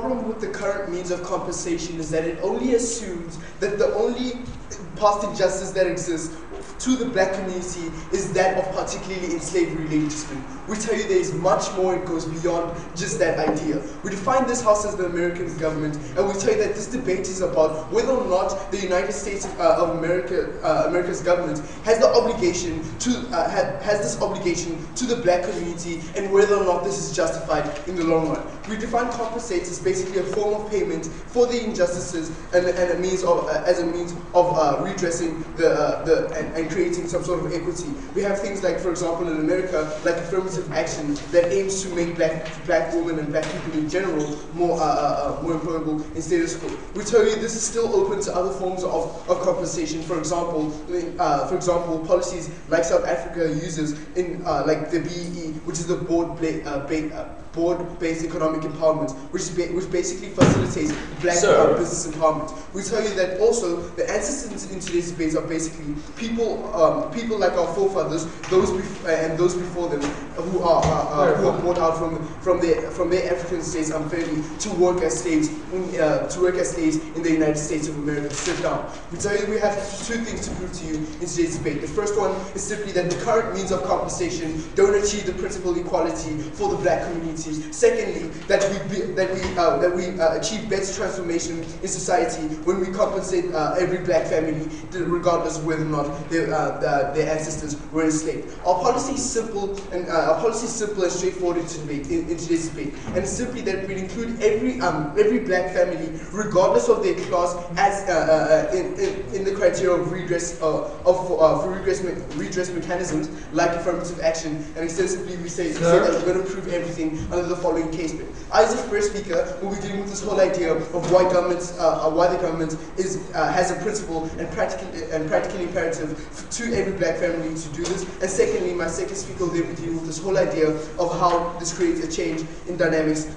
problem with the current means of compensation is that it only assumes that the only past injustice that exists to the black community is that of particularly enslaved religiousmen. We tell you there is much more, it goes beyond just that idea. We define this house as the American government, and we tell you that this debate is about whether or not the United States of America, America's government has the obligation to, has this obligation to the black community, and whether or not this is justified in the long run. We define compensate as basically a form of payment for the injustices and a means of, as a means of redressing and creating some sort of equity. We have things like, for example, in America, like affirmative action that aims to make black women and black people in general more employable in status quo. We tell you this is still open to other forms of compensation. For example, policies like South Africa uses in like the BEE, which is the board-based economic empowerment, which basically facilitates black business empowerment. We tell you that also the answers in today's debate are basically people like our forefathers, those before them, who are brought out from their African states unfairly to work as slaves in the United States of America. Sit down. We tell you we have two things to prove to you in today's debate. The first one is simply that the current means of compensation don't achieve the principal equality for the black community. Secondly, that we achieve better transformation in society when we compensate every black family, regardless of whether or not their ancestors were enslaved. Our policy is simple and straightforward in today's debate, and it's simply that we include every black family, regardless of their class, as in the criteria of redress redress mechanisms like affirmative action, and extensively we say that we're going to prove everything under the following case. I, as the first speaker, will be dealing with this whole idea of why the government has a principle and practical imperative to every black family to do this. And secondly, my second speaker will be dealing with this whole idea of how this creates a change in dynamics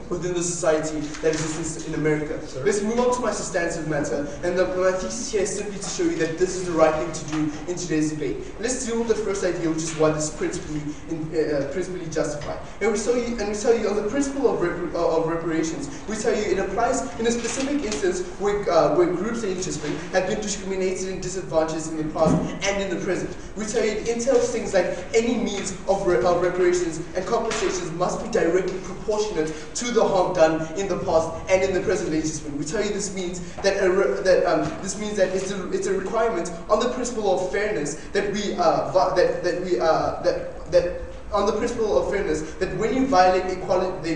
within the society that exists in America. Let's move on to my substantive matter, and my thesis here is simply to show you that this is the right thing to do in today's debate. Let's deal with the first idea, which is why this is principally justified. And we tell you on the principle of reparations, we tell you it applies in a specific instance where groups and interestmen have been discriminated and disadvantaged in the past and in the present. We tell you it entails things like any means of reparations and compensations must be directly proportionate to the harm done in the past and in the present legislation. We tell you this means that it's a requirement on the principle of fairness that on the principle of fairness, that when you violate the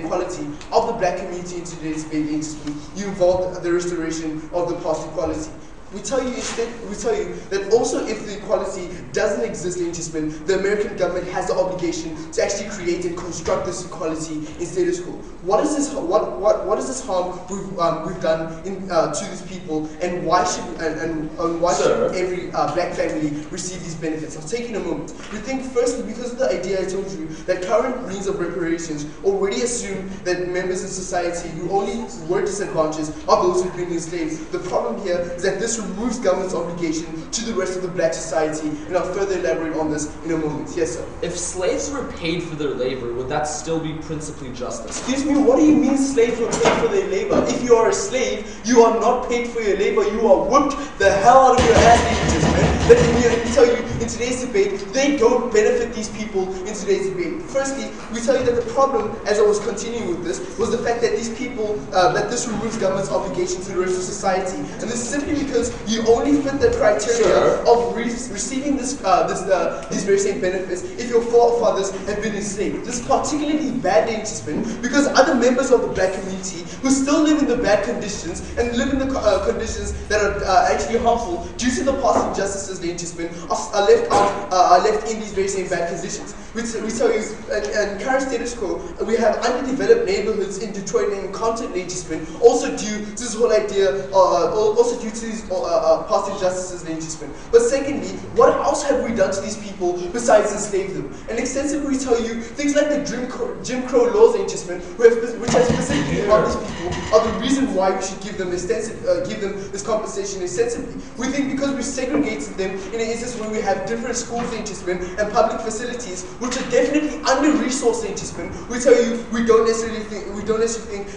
equality of the black community in today's debate, you involve the restoration of the past equality. We tell you that also if the equality doesn't exist in interestmen, the American government has the obligation to actually create and construct this equality in status quo. What is this harm we've done to these people, and why should every black family receive these benefits? I'll take in a moment. We think firstly, because of the idea I told you that current means of reparations already assume that members in society who only were disadvantaged are those who've been enslaved. The problem here is that this removes government's obligation to the rest of the black society, and I'll further elaborate on this in a moment. Yes, sir. If slaves were paid for their labor, would that still be principally justice? Excuse me, what do you mean slaves were paid for their labor? If you are a slave, you are not paid for your labor, you are whooped the hell out of your ass, man. Let me tell you, in today's debate, they don't benefit these people in today's debate. Firstly, we tell you that the problem, as I was continuing with this, was the fact that these people, that this removes government's obligation to the rest of society. And this is simply because you only fit the criteria of receiving these very same benefits if your forefathers have been enslaved. This is particularly bad interestmen because other members of the black community who still live in the bad conditions and live in the conditions that are actually harmful due to the past injustices the interestmen are left in these very same bad conditions. We tell you, in current status quo, we have underdeveloped neighborhoods in Detroit and in Compton interestmen, also due to this whole idea, also due to these past injustices the interestmen. But secondly, what else have we done to these people besides enslave them? And extensively we tell you things like the Jim Crow laws interestmen, which have specifically about these people, are the reason why we should give them this compensation extensively. We think because we segregated them in an instance where we have have different schools and public facilities which are definitely under-resourced. We tell you we don't necessarily think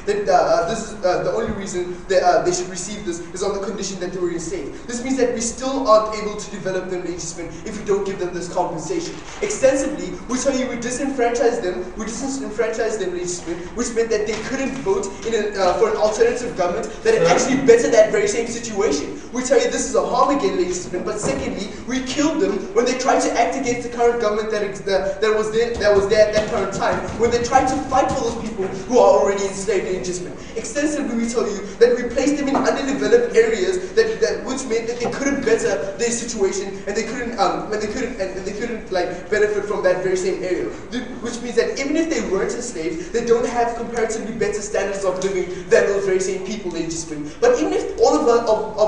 that this is the only reason that they should receive this is on the condition that they were enslaved. This means that we still aren't able to develop them if we don't give them this compensation. Extensively, we tell you we disenfranchise them, which meant that they couldn't vote for an alternative government that had actually bettered that very same situation. We tell you this is a harm again, ladies and gentlemen, but secondly, we killed them when they tried to act against the current government that was there at that current time, when they tried to fight for those people who are already enslaved and legitimate. Extensively, we tell you that we placed them in underdeveloped areas which meant that they couldn't better their situation and they couldn't like benefit from that very same area. Which means that even if they weren't enslaved, they don't have comparatively better standards of living than those very same people they just been. But even if all of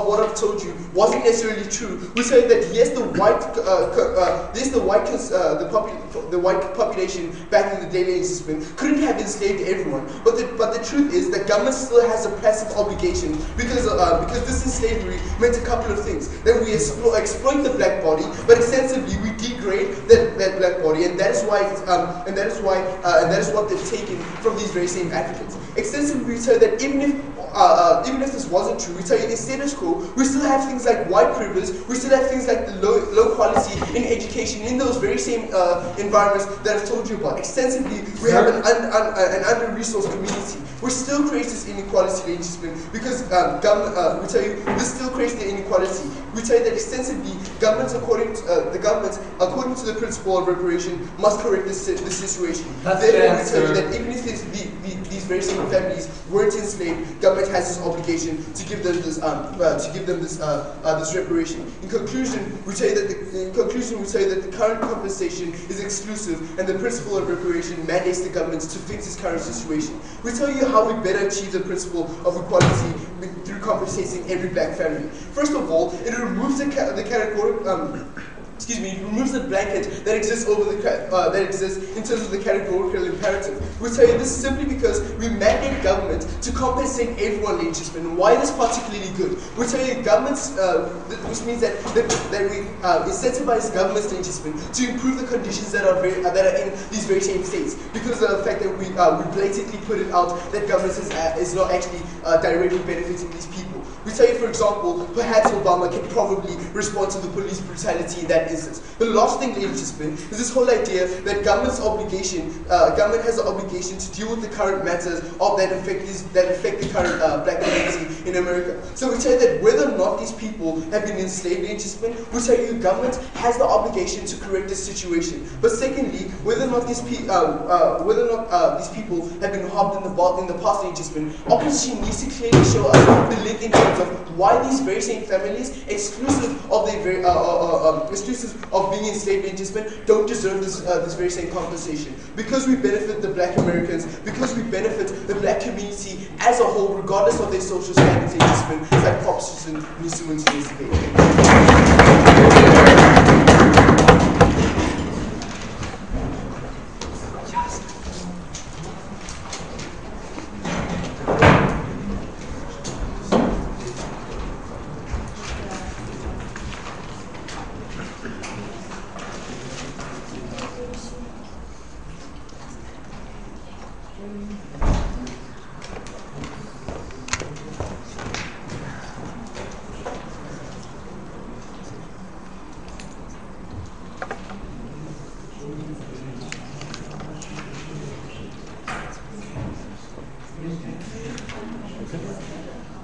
what I've told you wasn't necessarily true, we say that yes, the white population back in the day couldn't have enslaved everyone. But the truth is that government still has a passive obligation because this slavery meant a couple of things. That we exploit the black body, but extensively we degrade that black body, and that is what they've taken from these very same Africans. Extensively, we say that even if this wasn't true, we tell you in status quo, we still have things like white privilege, we still have things like the low quality in education in those very same environments that I've told you about. Extensively, we have an under-resourced community, which still creates this inequality because we tell you this still creates the inequality. We tell you that extensively, governments according to the principle of reparation must correct this situation. Therefore, we tell you that even if these very same families weren't enslaved, government has this obligation to give them this reparation. In conclusion, we tell you that the current compensation is exclusive, and the principle of reparation mandates the governments to fix this current situation. We tell you how we better achieve the principle of equality through compensating every black family. First of all, it removes the removes the blanket that exists in terms of the categorical imperative. We tell you this simply because we mandate government to compensate everyone, ladies and gentlemen. Why is this particularly good? We tell you governments, which means that we incentivize governments, ladies and gentlemen, to improve the conditions that are in these very same states, because of the fact that we blatantly put it out that government is not actually directly benefiting these people. We tell you, for example, perhaps Obama can probably respond to the police brutality in that instance. The last thing, ladies and gentlemen, is this whole idea that government has the obligation to deal with the current matters that affect the current black community in America. So we tell you that whether or not these people have been enslaved, ladies and gentlemen, we tell you the government has the obligation to correct this situation. But secondly, whether or not these people have been harmed in the past, ladies and gentlemen, opposition needs to clearly show us the link in terms of why these very same families, exclusive of being enslaved, ladies and gentlemen, don't deserve this very same compensation. Because we benefit the black Americans, because we benefit the black community as a whole, regardless of their social standings, ladies and gentlemen, it's like proposition needs to win today's debate.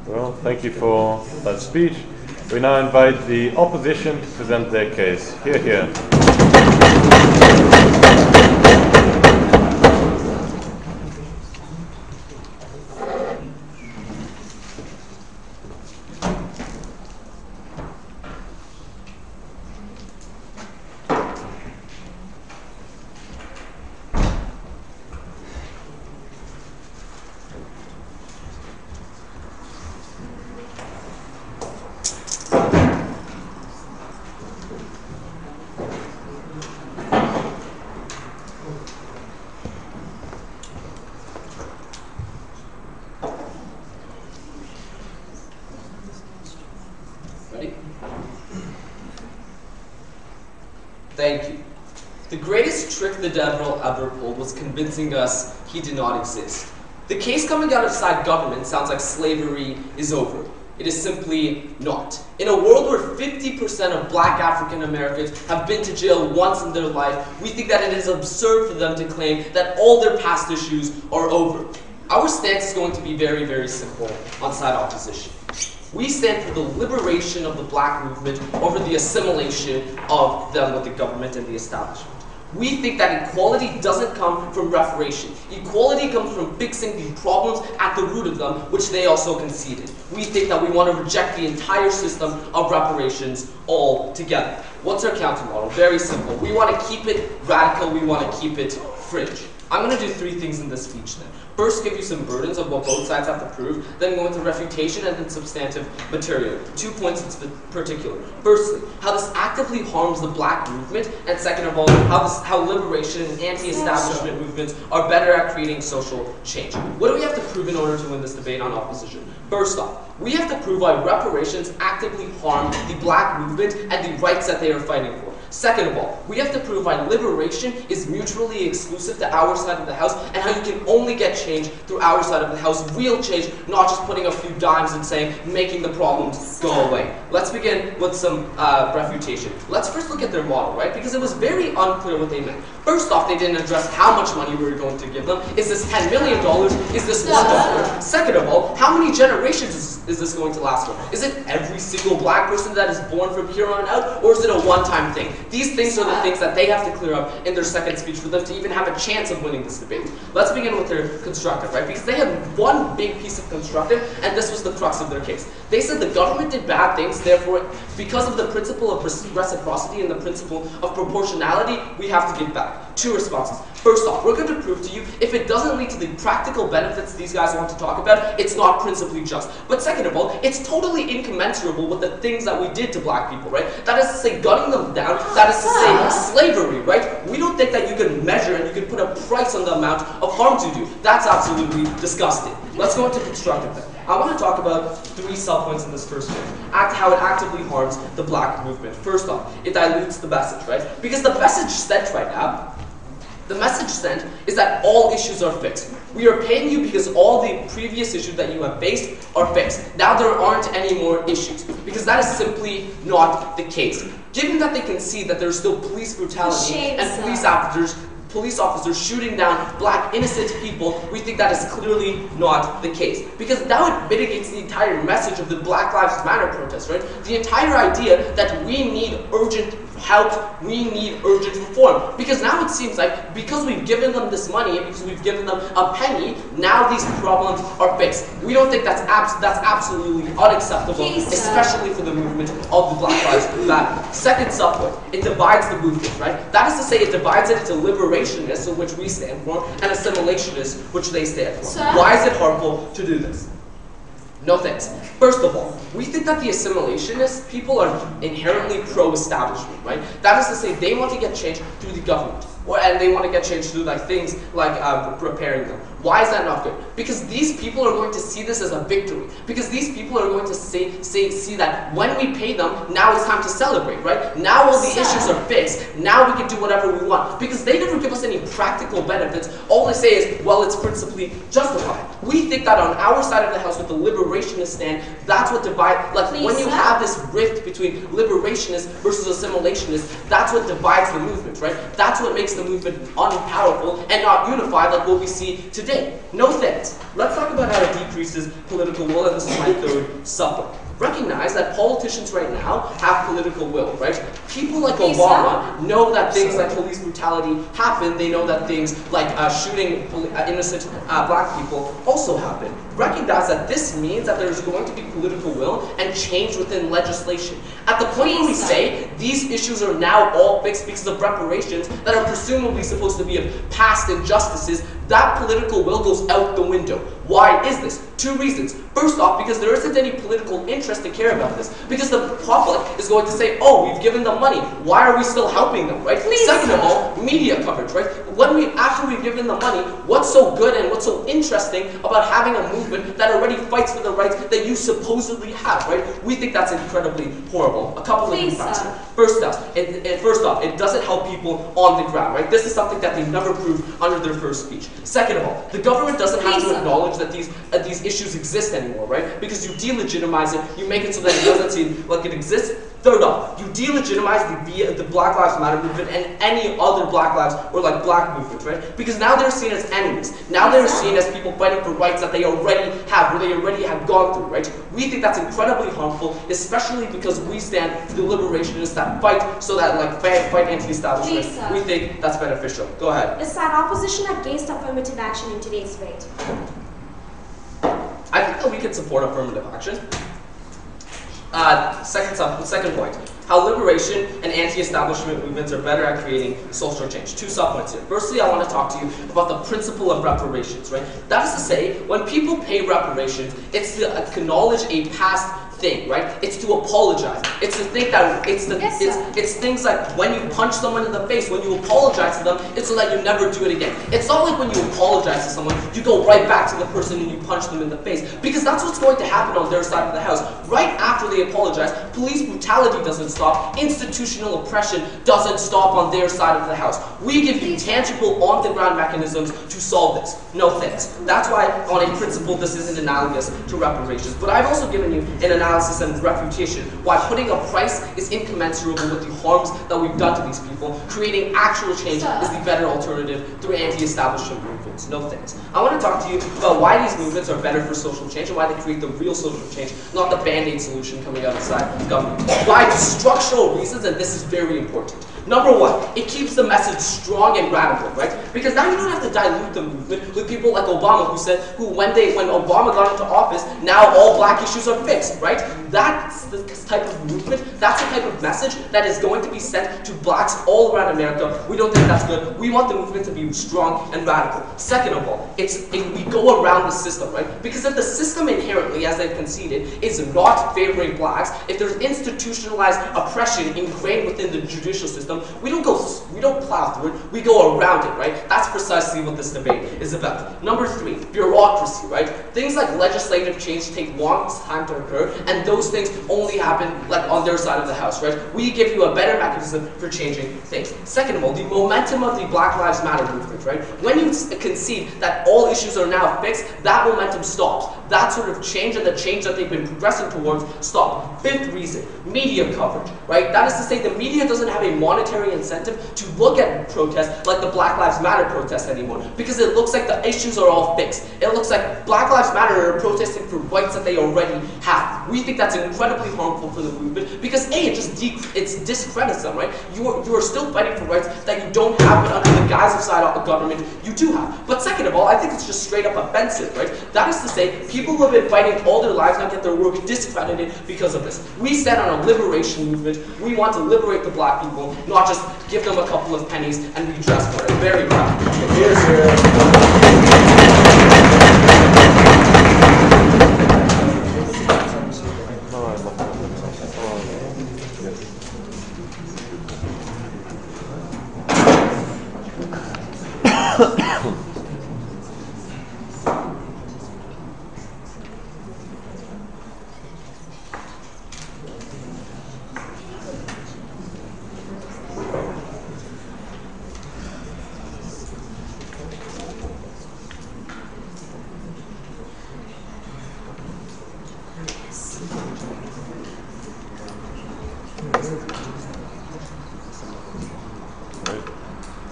Well, thank you for that speech. We now invite the opposition to present their case. Hear, hear. greatest trick the devil ever pulled was convincing us he did not exist. The case coming out of side government sounds like slavery is over. It is simply not. In a world where 50% of black African Americans have been to jail once in their life, we think that it is absurd for them to claim that all their past issues are over. Our stance is going to be very, very simple on side opposition. We stand for the liberation of the black movement over the assimilation of them with the government and the establishment. We think that equality doesn't come from reparation. Equality comes from fixing the problems at the root of them, which they also conceded. We think that we want to reject the entire system of reparations altogether. What's our counter model? Very simple. We want to keep it radical. We want to keep it fringe. I'm going to do three things in this speech then. First, give you some burdens of what both sides have to prove, then go into refutation and then substantive material. 2 points in particular. Firstly, how this actively harms the black movement, and second of all, how liberation and anti-establishment movements are better at creating social change. What do we have to prove in order to win this debate on opposition? First off, we have to prove why reparations actively harm the black movement and the rights that they are fighting for. Second of all, we have to prove why liberation is mutually exclusive to our side of the house and how you can only get change through our side of the house, real change, not just putting a few dimes and saying, making the problems go away. Let's begin with some refutation. Let's first look at their model, right? Because it was very unclear what they meant. First off, they didn't address how much money we were going to give them. Is this $10 million? Is this $1? Second of all, how many generations is this going to last for? Is it every single black person that is born from here on out, or is it a one-time thing? These things are the things that they have to clear up in their second speech for them to even have a chance of winning this debate. Let's begin with their constructive, right? Because they had one big piece of constructive, and this was the crux of their case. They said the government did bad things, therefore, because of the principle of reciprocity and the principle of proportionality, we have to give back. Two responses. First off, we're going to prove to you, if it doesn't lead to the practical benefits these guys want to talk about, it's not principally just. But second of all, it's totally incommensurable with the things that we did to black people, right? That is to say, gunning them down, that is to say, slavery, right? We don't think that you can measure and you can put a price on the amount of harm to do. That's absolutely disgusting. Let's go into constructive then. I want to talk about three sub-points in this first point. How it actively harms the black movement. First off, it dilutes the message, right? Because the message sent right now, the message sent is that all issues are fixed. We are paying you because all the previous issues that you have faced are fixed. Now there aren't any more issues, because that is simply not the case. Given that they can see that there's still police brutality and police officers shooting down black innocent people, we think that is clearly not the case. Because now it mitigates the entire message of the Black Lives Matter protest, right? The entire idea that we need urgent help, we need urgent reform. Because now it seems like, because we've given them this money, and because we've given them a penny, now these problems are fixed. We don't think that's absolutely unacceptable, especially for the movement of the Black Lives Matter. Second subpoint, it divides the movement, right? That is to say, it divides it into liberationists, which we stand for, and assimilationists, which they stand for. Why is it harmful to do this? No thanks. First of all, we think that the assimilationist people are inherently pro-establishment, right? That is to say, they want to get change through the government, and they want to get change through things like repairing them. Why is that not good? Because these people are going to see this as a victory. Because these people are going to see that when we pay them, now it's time to celebrate, right? Now all the issues are fixed. Now we can do whatever we want. Because they never give us any practical benefits. All they say is, well, it's principally justified. We think that on our side of the house with the liberationist stand, that's what divides, like when you have this rift between liberationists versus assimilationists, that's what divides the movement, right? That's what makes the movement unpowerful and not unified like what we see today. No thanks. Let's talk about how it decreases political will, and this is my third subpoint. Recognize that politicians right now have political will, right? People like Obama know that things like police brutality happen. They know that things like shooting innocent black people also happen. Recognize that this means that there's going to be political will and change within legislation. At the point where we say these issues are now all fixed because of reparations that are presumably supposed to be of past injustices, that political will goes out the window. Why is this? Two reasons. First off, because there isn't any political interest to care about this. Because the public is going to say, oh, we've given them money. Why are we still helping them, right? Second of all, media coverage, right? After after we've given them money, what's so good and what's so interesting about having a movement that already fights for the rights that you supposedly have, right? We think that's incredibly horrible. A couple of facts here. First off, it doesn't help people on the ground, right? This is something that they never proved under their first speech. Second of all, the government doesn't have to acknowledge that these issues exist anymore, right? Because you delegitimize it, you make it so that it doesn't seem like it exists. Third off, you delegitimize the Black Lives Matter movement and any other Black Lives or like Black movement, right? Because now they're seen as enemies. Now they're seen as people fighting for rights that they already have, or they already have gone through, right? We think that's incredibly harmful, especially because we stand for the liberationists that fight so that like fight anti-establishment. We think that's beneficial. Go ahead. Is that opposition against affirmative action in today's debate? I think that we can support affirmative action. Second point, how liberation and anti-establishment movements are better at creating social change. Two sub-points here. Firstly, I want to talk to you about the principle of reparations, right? That is to say, when people pay reparations, it's to acknowledge a past thing, right? It's to apologize. It's to think that it's things like when you punch someone in the face, when you apologize to them, it's so that you never do it again. It's not like when you apologize to someone, you go right back to the person and you punch them in the face, because that's what's going to happen on their side of the house. Right after they apologize, police brutality doesn't stop, institutional oppression doesn't stop on their side of the house. We give you tangible, on-the-ground mechanisms to solve this. No thanks. That's why, on a principle, this isn't analogous to reparations. But I've also given you an analysis and refutation why putting a price is incommensurable with the harms that we've done to these people. Creating actual change is the better alternative through anti-establishment movements. No thanks. I want to talk to you about why these movements are better for social change and why they create the real social change, not the band-aid solution coming out inside government. Why? Structural reasons, and this is very important. Number one, it keeps the message strong and radical, right? Because now you don't have to dilute the movement with people like Obama when Obama got into office, now all black issues are fixed, right? That's the type of movement, that's the type of message that is going to be sent to blacks all around America. We don't think that's good. We want the movement to be strong and radical. Second of all, we go around the system, right? Because if the system inherently, as they've conceded, is not favoring blacks, if there's institutionalized oppression ingrained within the judicial system, we don't plow through it, we go around it, right? That's precisely what this debate is about. Number three, bureaucracy, right? Things like legislative change take long time to occur, and those things only happen like on their side of the house, right? We give you a better mechanism for changing things. Second of all, the momentum of the Black Lives Matter movement, right? When you concede that all issues are now fixed, that momentum stops. That sort of change and the change that they've been progressing towards stop. Fifth reason, media coverage, right? That is to say, the media doesn't have a monetary incentive to look at protests like the Black Lives Matter protests anymore, because it looks like the issues are all fixed. It looks like Black Lives Matter are protesting for rights that they already have. We think that's incredibly harmful for the movement because A, it discredits them, right? You are still fighting for rights that you don't have, but under the guise of side of government, you do have. But second of all, I think it's just straight up offensive, right? That is to say, people who have been fighting all their lives now get their work discredited because of this. We stand on a liberation movement. We want to liberate the black people, not just give them a couple of pennies and we dress for it. Very proud.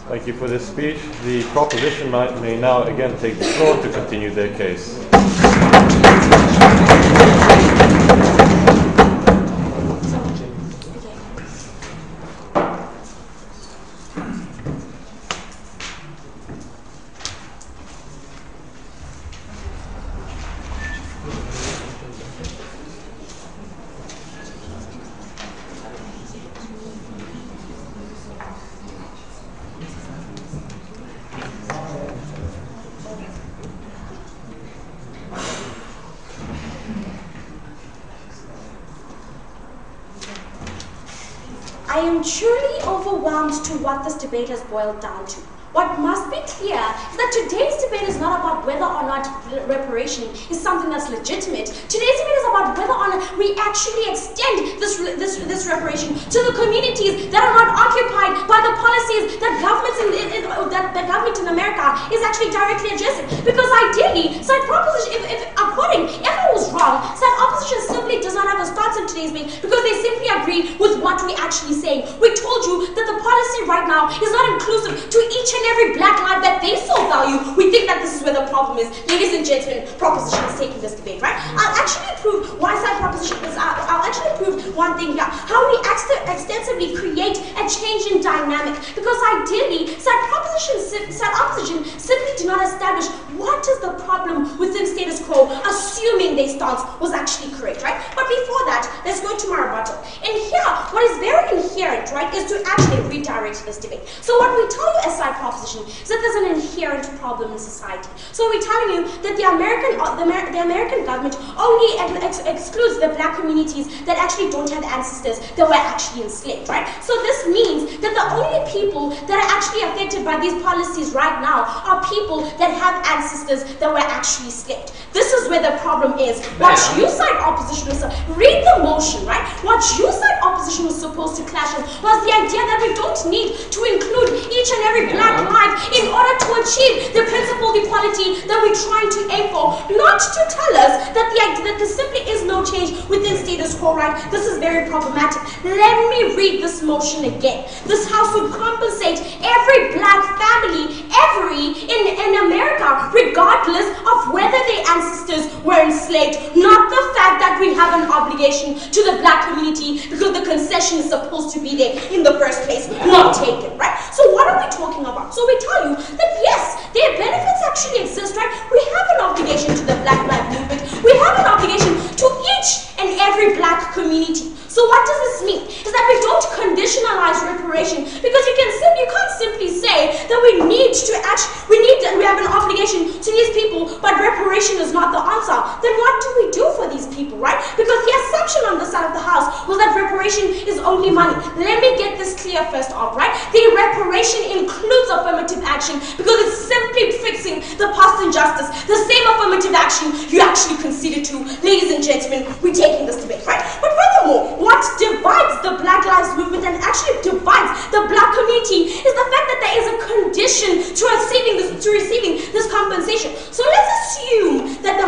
Thank you for this speech. The proposition may now again take the floor to continue their case. I am truly overwhelmed to what this debate has boiled down to. What must be clear is that today's debate is not about whether or not reparation is something that's legitimate. Today's debate is about whether or not we actually extend this reparation to the communities that are not occupied by the policies that that the government in America is actually directly addressing. Because ideally, side proposition, if I was wrong, side opposition simply does not have a stance in today's debate because they simply agree with what we actually saying. We told you that the policy right now is not inclusive to each and every black life that they so value. We think that this is where the problem is. Ladies and gentlemen, proposition is taking this debate, right? I'll actually prove why side proposition is out. I'll actually prove one thing here. How we extensively create a change in dynamic. Because ideally, side opposition simply do not establish what is the problem within status quo, assuming their stance was actually correct, right? But before that, let's go to my rebuttal. And here, what is very inherent, right, is to actually redirect this debate. So what we tell you as side proposition is that there's an inherent problem in society. So we're telling you that the American government only excludes the black communities that actually don't have ancestors that were actually enslaved, right? So this means that the only people that are actually affected by these policies right now are people that have ancestors that were actually enslaved. This is where the problem is. What you side opposition was, read the motion, right? What you side opposition was supposed to clash on was the idea that we don't need to include each and every black life in order to achieve the principle of equality that we're trying to aim for. Not to tell us that there simply is no change within status quo, right? This is very problematic. Let me read this motion again. This House would compensate every black family, in America, regardless of whether their ancestors were enslaved, not the fact that we have an obligation to the black community because the concession is supposed to be there in the first place, not taken, right? So what are we talking about? So we tell you that yes, their benefits actually exist, right? We have an obligation to the Black Lives Movement. We have an obligation to each and every black community. So what does this mean? Is that we don't conditionalize reparation because you can't simply say that we have an obligation to these people, but reparation is not the answer. Then what do we do for these people, right? Because the assumption on the side of the house was that reparation is only money. Let me get this clear first off, right? The reparation includes affirmative action because it's simply fixing the past injustice. The same affirmative action you actually conceded to. Ladies and gentlemen, we're taking this debate, right? But furthermore, what divides the Black Lives Movement and actually divides the black community is the fact that there is a condition to receiving this compensation. So let's assume that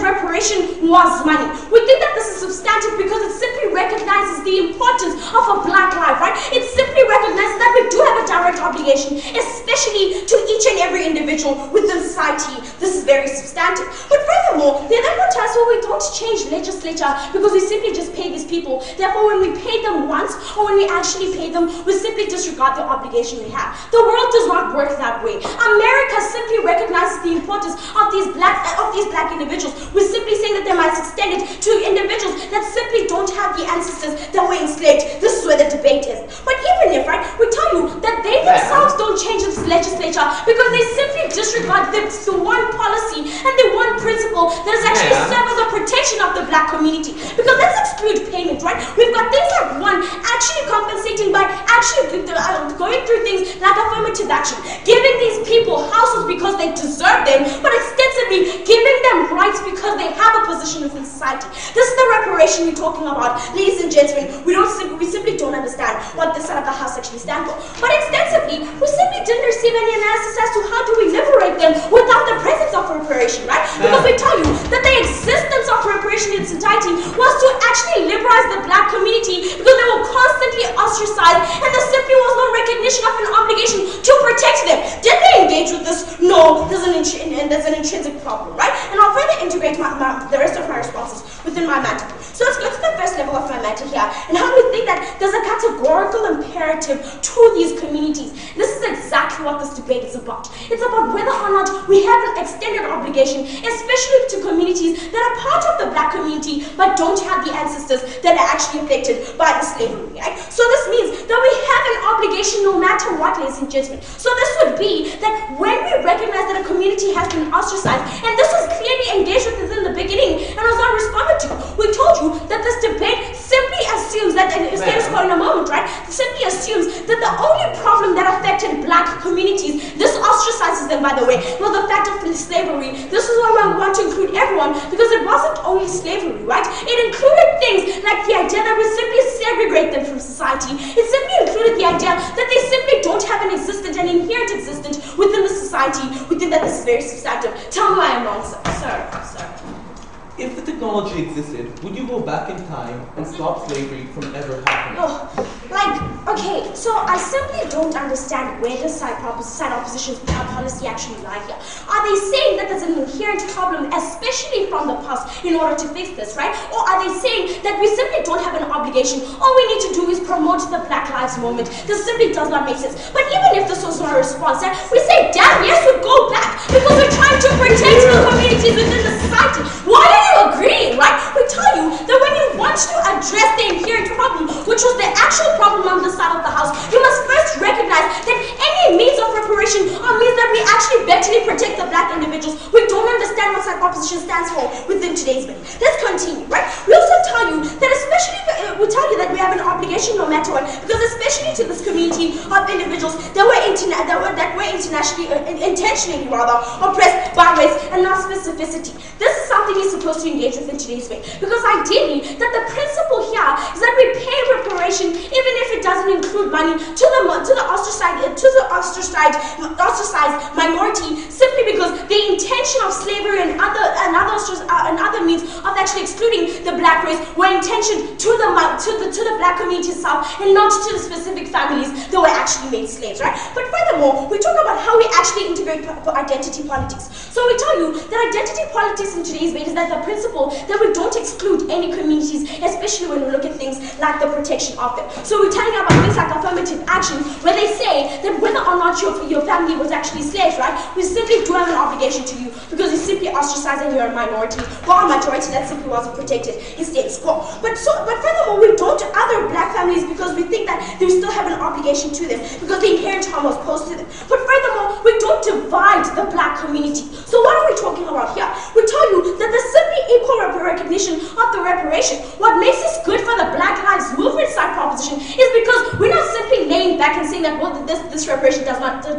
reparation was money. We think that this is substantive because it simply recognizes the importance of a black life, right? It simply recognizes that we do have a direct obligation, especially to each and every individual within society. This is very substantive. But furthermore, they then want to us, well, we don't change legislature because we simply just pay these people. Therefore, when we pay them once or when we actually pay them, we simply disregard the obligation we have. The world does not work that way. America simply recognizes the importance of these black individuals. We're simply saying that they might extend it to individuals that simply don't have the ancestors that were enslaved. This is where the debate is. But even if, right, we tell you that they themselves don't change this legislature because they simply disregard the one policy and the one principle that is actually serve as a protection of the black community. Because let's exclude payment, right? We've got things like one, actually compensating by actually going through things like affirmative action, giving these people houses because they deserve them, but extensively giving them rights because they have a position within society. This is the reparation we're talking about. Ladies and gentlemen, we simply don't understand what this side of the house actually stands for. But extensively, we simply didn't receive any analysis as to how do we liberate them without the presence of reparation, right? Because we tell you that the existence of reparation in society was to actually liberate the black community because they were constantly ostracized and there simply was no recognition of an obligation to protect them. Did they engage with this? No, there's an intrinsic problem, right? And I'll further integrate the rest of my responses within my matter. So let's go to the first level of my matter here and how we think that there's a categorical imperative to these communities. This is exactly what this debate is about. It's about whether or not we have an extended obligation, especially to communities that are part of the black community but don't have the ancestors that are actually affected by the slavery, right? So this means that we have an obligation no matter what, ladies and gentlemen. So this would be that when we recognize that a community has been ostracized, and this was clearly engaged with within the beginning and was not responded to, we told you that this debate simply assumes that, and status quo in a moment, right? Simply assumes that the only problem that affected black communities, this ostracizes them, by the way, was the fact of slavery. This is why we want to include everyone, because it wasn't only slavery, right? It included things like the idea that we simply segregate them from society. It simply included the idea that they simply don't have an inherent existence within the society. We think that this is very substantive. Tell me why I'm wrong, sir. Sir. If the technology existed, would you go back in time and stop slavery from ever happening? Okay, so I simply don't understand where the side opposition's policy actually lie here. Are they saying that there's an inherent problem, especially from the past, in order to fix this, right? Or are they saying that we simply don't have an obligation? All we need to do is promote the Black Lives Movement. This simply does not make sense. But even if this was not a response, we say, damn, yes, we'd go back, because we're trying to protect the communities within the society. Why are you agreeing, right? We tell you that when you want to address the inherent problem, which was the actual problem on the side of the house, you must first recognize that any means of reparation are means that we actually betternly protect the black individuals. We don't understand what side opposition stands for within today's debate. Let's continue, right? We also tell you that we tell you that we have an obligation no matter what, because especially to this community of individuals that were intentionally oppressed by race and not specificity. This is something you're supposed to engage with in today's debate, because ideally that the principle here is that we pay reparation even if it doesn't include money to the ostracized minority, simply because the intention of slavery and other means of actually excluding the black race were intentioned to the black community itself and not to the specific families that were actually made slaves, right? But furthermore, we talk about how we actually integrate identity politics. So we tell you that identity politics in today's debate is that the principle that we don't exclude any communities, especially when we look at things like the protection of them. So we're telling about things like affirmative action, where they say that whether or not your family was actually slaves, right, we simply do have an obligation to you because you simply ostracized and you're a minority, or a majority that simply wasn't protected in status quo. But furthermore, we don't to other black families because we think that they still have an obligation to them because the inherent harm was posed to them. But furthermore, we don't divide the black community. So what are we talking about here? We tell you that there's simply equal recognition of the reparation. What makes this good for the Black Lives Movement side proposition is because we're not simply laying back and saying that, well, this reparation does nothing to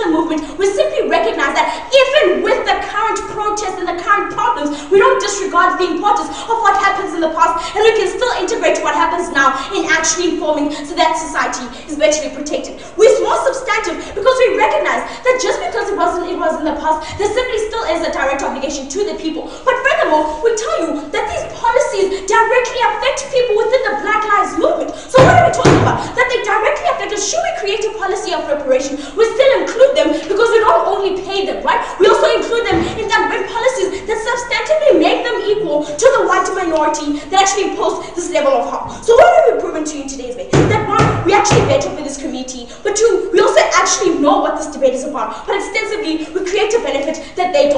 the movement. We simply recognize that even with the current protests and the current problems, we don't disregard the importance of what happens in the past, and we can still integrate what happens now in actually informing so that society is better protected. We're more substantive because we recognize that just because it was in the past, there simply still is a direct obligation to the people. But furthermore, we tell you that these policies directly affect people within the Black Lives Movement. So what are we talking about? That they directly affect us. Should we create a policy of reparation? We still include them because we don't only pay them, right? We also include them in policies that substantively make them equal to the white minority that actually impose this level of harm. So what have we proven to you in today's debate? That one, we actually better for this community, but two, we also actually know what this debate is about. But extensively, we create a benefit that they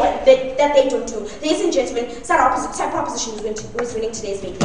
don't do. Ladies and gentlemen, side proposition is winning today's debate.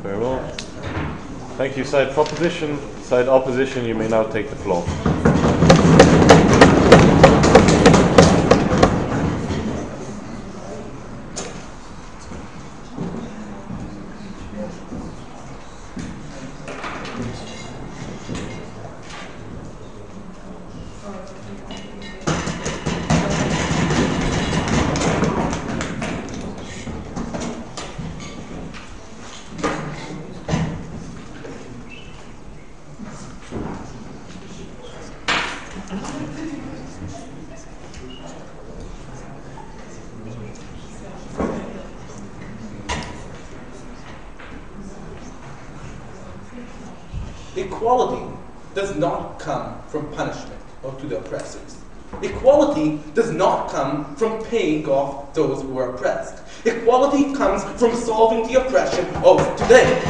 Very well. Thank you, side proposition. Side opposition, you may now take the floor. equality does not come from punishment or to the oppressors. Equality does not come from paying off those who are oppressed. Equality comes from solving the oppression of today.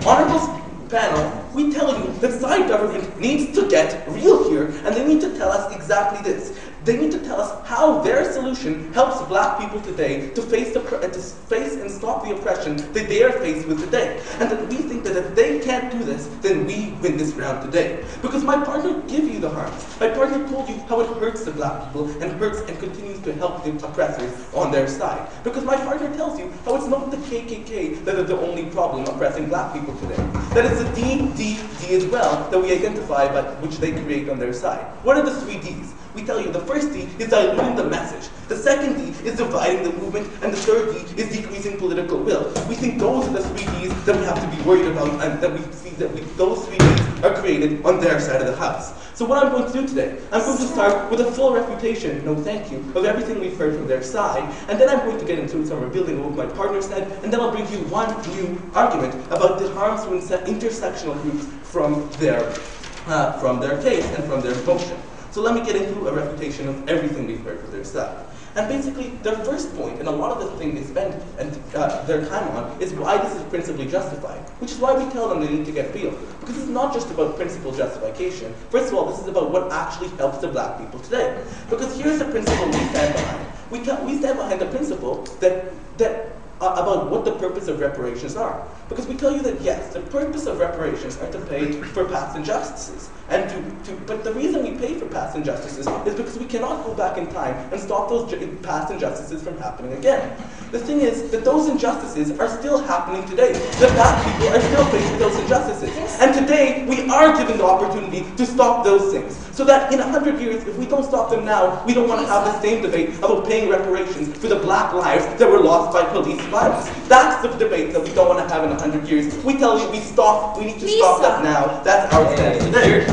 Honorable panel, we tell you that side government needs to get real here, and they need to tell us exactly this. They need to tell us how their solution helps black people today to face and stop the oppression that they are faced with today. And that we think that if they can't do this, then we win this round today. Because my partner gave you the harms. My partner told you how it hurts the black people and hurts and continues to help the oppressors on their side. Because my partner tells you how it's not the KKK that are the only problem oppressing black people today. That it's the D as well that we identify but which they create on their side. What are the 3 Ds? We tell you the first D is diluting the message. The second D is dividing the movement, and the third D is decreasing political will. We think those are the 3 Ds that we have to be worried about, and that we see that those 3 Ds are created on their side of the house. So what I'm going to do today, I'm going to start with a full refutation, no thank you, of everything we've heard from their side, and then I'm going to get into some rebuilding of what my partner said, and then I'll bring you one new argument about the harms to intersectional groups from their case and from their motion. So let me get into a refutation of everything we've heard from their side. And basically, their first point, and a lot of the thing they spend their time on, is why this is principally justified. Which is why we tell them they need to get real. Because it's not just about principle justification. First of all, this is about what actually helps the black people today. Because here's the principle we stand behind. We stand behind the principle about what the purpose of reparations are. Because we tell you that yes, the purpose of reparations are to pay for past injustices. But the reason we pay for past injustices is because we cannot go back in time and stop those past injustices from happening again. The thing is that those injustices are still happening today. The black people are still facing those injustices. And today, we are given the opportunity to stop those things. So that in 100 years, if we don't stop them now, we don't want to have the same debate about paying reparations for the black lives that were lost by police violence. That's the debate that we don't want to have in 100 years. We tell you we need to stop that now. That's our stance today.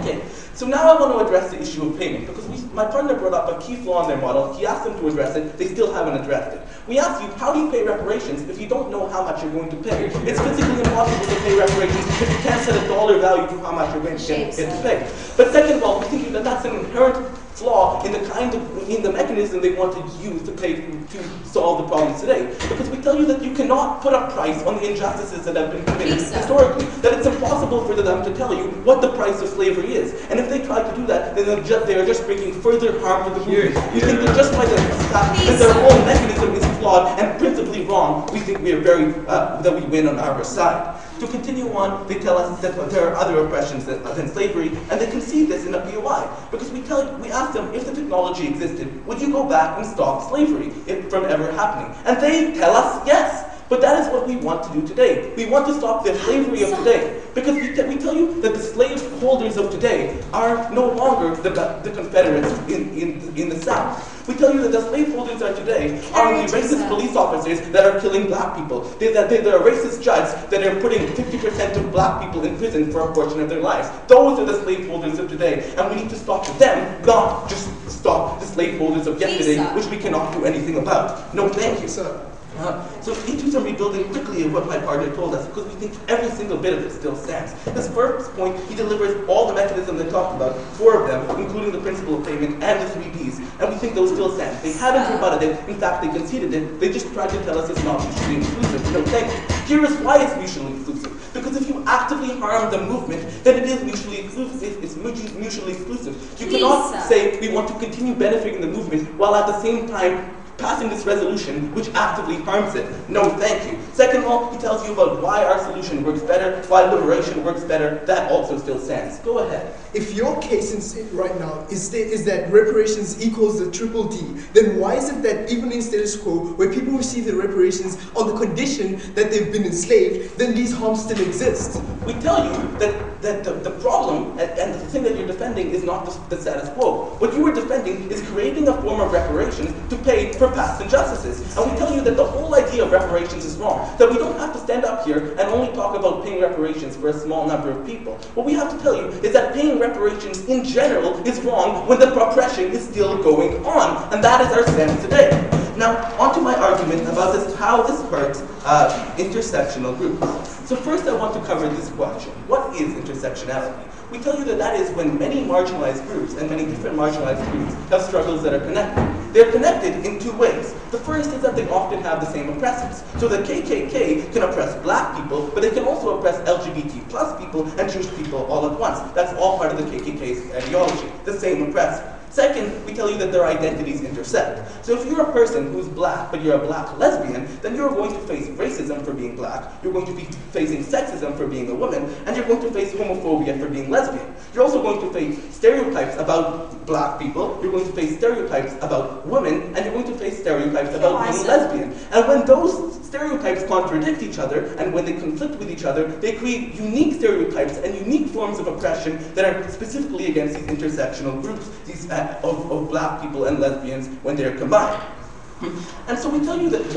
Okay, so now I want to address the issue of payment, because my partner brought up a key flaw in their model. He asked them to address it. They still haven't addressed it. We asked you, how do you pay reparations if you don't know how much you're going to pay? It's physically impossible to pay reparations if you can't set a dollar value to how much you're going to get to pay. But second of all, we think that that's an inherent flaw in the mechanism they want to use to solve the problems today. Because we tell you that you cannot put a price on the injustices that have been committed historically. That it's impossible for them to tell you what the price of slavery is. And if they try to do that, then they are just bringing further harm to the movement. We think that just by the fact that their whole mechanism is flawed and principally wrong, we think we are that we win on our side. To continue on, they tell us that there are other oppressions than slavery, and they concede this in a POI. Because we ask them, if the technology existed, would you go back and stop slavery from ever happening? And they tell us yes. But that is what we want to do today. We want to stop the slavery of today. Because we tell you that the slave holders of today are no longer the Confederates in the South. We tell you that the slaveholders are today are the racist police officers that are killing black people. They're racist judges that are putting 50% of black people in prison for a portion of their lives. Those are the slaveholders of today, and we need to stop them, not just stop the slaveholders of yesterday, which we cannot do anything about. No, thank you. So into some rebuilding quickly of what my partner told us, because we think every single bit of it still stands. This first point, he delivers all the mechanisms they talked about, 4 of them, including the principle of payment and the 3 Ds, and we think those still stand. They haven't rebutted it, in fact they conceded it, they just tried to tell us it's not mutually exclusive. No, thank you. Here is why it's mutually exclusive. Because if you actively harm the movement, then it is mutually exclusive. It's mutually exclusive. You cannot say we want to continue benefiting the movement while at the same time passing this resolution which actively harms it. No, thank you. Second of all, he tells you about why our solution works better, why liberation works better. That also still stands. Go ahead. If your case right now is that reparations equals the triple D, then why is it that even in status quo, where people receive the reparations on the condition that they've been enslaved, then these harms still exist? We tell you that the problem and the thing that you're defending is not the status quo. What you are defending is creating a form of reparations to pay for past injustices. And we tell you that the whole idea of reparations is wrong. That we don't have to stand up here and only talk about paying reparations for a small number of people. What we have to tell you is that paying reparations in general is wrong when the oppression is still going on. And that is our stance today. Now, onto my argument about how this hurts intersectional groups. So first I want to cover this question. What is intersectionality? We tell you that that is when many marginalized groups and many different marginalized groups have struggles that are connected. They're connected in two ways. The first is that they often have the same oppressors. So the KKK can oppress black people, but they can also oppress LGBT plus people and Jewish people all at once. That's all part of the KKK's ideology, the same oppressor. Second, we tell you that their identities intersect. So if you're a person who's black, but you're a black lesbian, then you're going to face racism for being black, you're going to be facing sexism for being a woman, and you're going to face homophobia for being lesbian. You're also going to face stereotypes about black people, you're going to face stereotypes about women, and you're going to face stereotypes about being lesbian. And when those stereotypes contradict each other, and when they conflict with each other, they create unique stereotypes and unique forms of oppression that are specifically against these intersectional groups, these of black people and lesbians when they're combined. And so we tell you that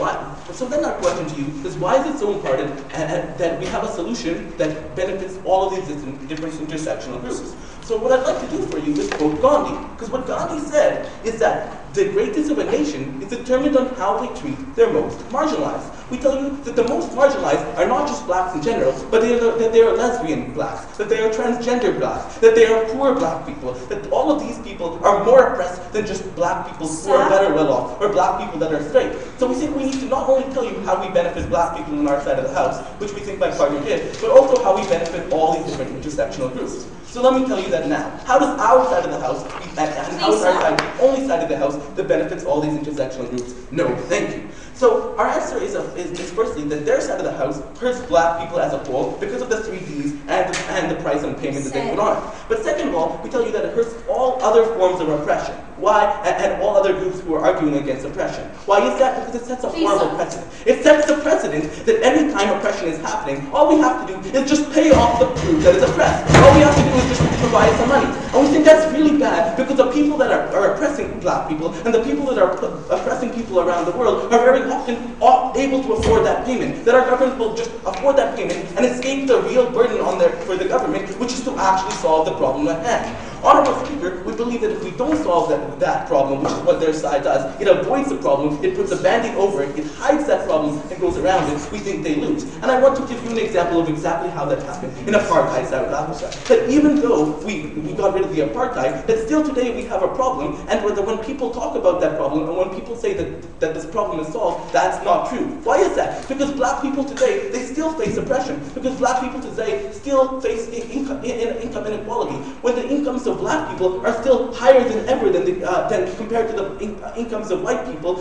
so then our question to you is, why is it so important that we have a solution that benefits all of these different intersectional groups? So what I'd like to do for you is quote Gandhi, because what Gandhi said is that the greatness of a nation is determined on how they treat their most marginalized. We tell you that the most marginalized are not just blacks in general, but that they are lesbian blacks, that they are transgender blacks, that they are poor black people, that all of these people are more oppressed than just black people who are better well off, or black people that are straight. So we think we need to not only tell you how we benefit black people on our side of the house, which we think my partner did, but also how we benefit all these different intersectional groups. So let me tell you that now. How does our side of the house, and how is our side the only side of the house that benefits all these intersectional groups? No, thank you. So our answer is firstly that their side of the house hurts black people as a whole because of the 3Ds and the price and payment that they put on it. But second of all, we tell you that it hurts all other forms of oppression. Why? And all other groups who are arguing against oppression. Why is that? Because it sets a horrible precedent. It sets the precedent that any time oppression is happening, all we have to do is just pay off the group that is oppressed. All we have to do is just provide some money. And we think that's really bad because the people that are oppressing black people and the people that are oppressing people around the world are very often able to afford that payment. That our government will just afford that payment and escape the real burden for the government, which is to actually solve the problem at hand. Honorable Speaker, we believe that if we don't solve that problem, which is what their side does, it avoids the problem, it puts a band-aid over it, it hides that problem and goes around it, we think they lose. And I want to give you an example of exactly how that happened in apartheid South Africa. That even though we got rid of the apartheid, that still today we have a problem, and when people talk about that problem, and when people say that this problem is solved, that's not true. Why is that? Because black people today, they still face oppression. Because black people today still face income inequality. When the incomes of black people are still higher than ever than compared to the incomes of white people,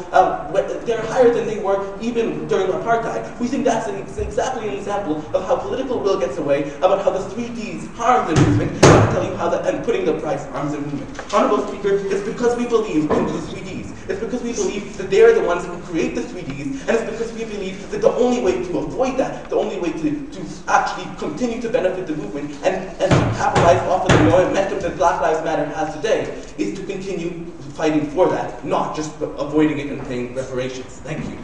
they're higher than they were even during apartheid. We think that's exactly an example of how political will gets away, about how the 3Ds harm the movement, and I'll tell you how and putting the price harms the movement. Honorable Speaker, it's because we believe in the 3Ds. It's because we believe that they are the ones who create the 3Ds, and it's because we believe that the only way to avoid that, the only way to actually continue to benefit the movement and to capitalize off of the momentum that Black Lives Matter has today, is to continue fighting for that, not just avoiding it and paying reparations. Thank you.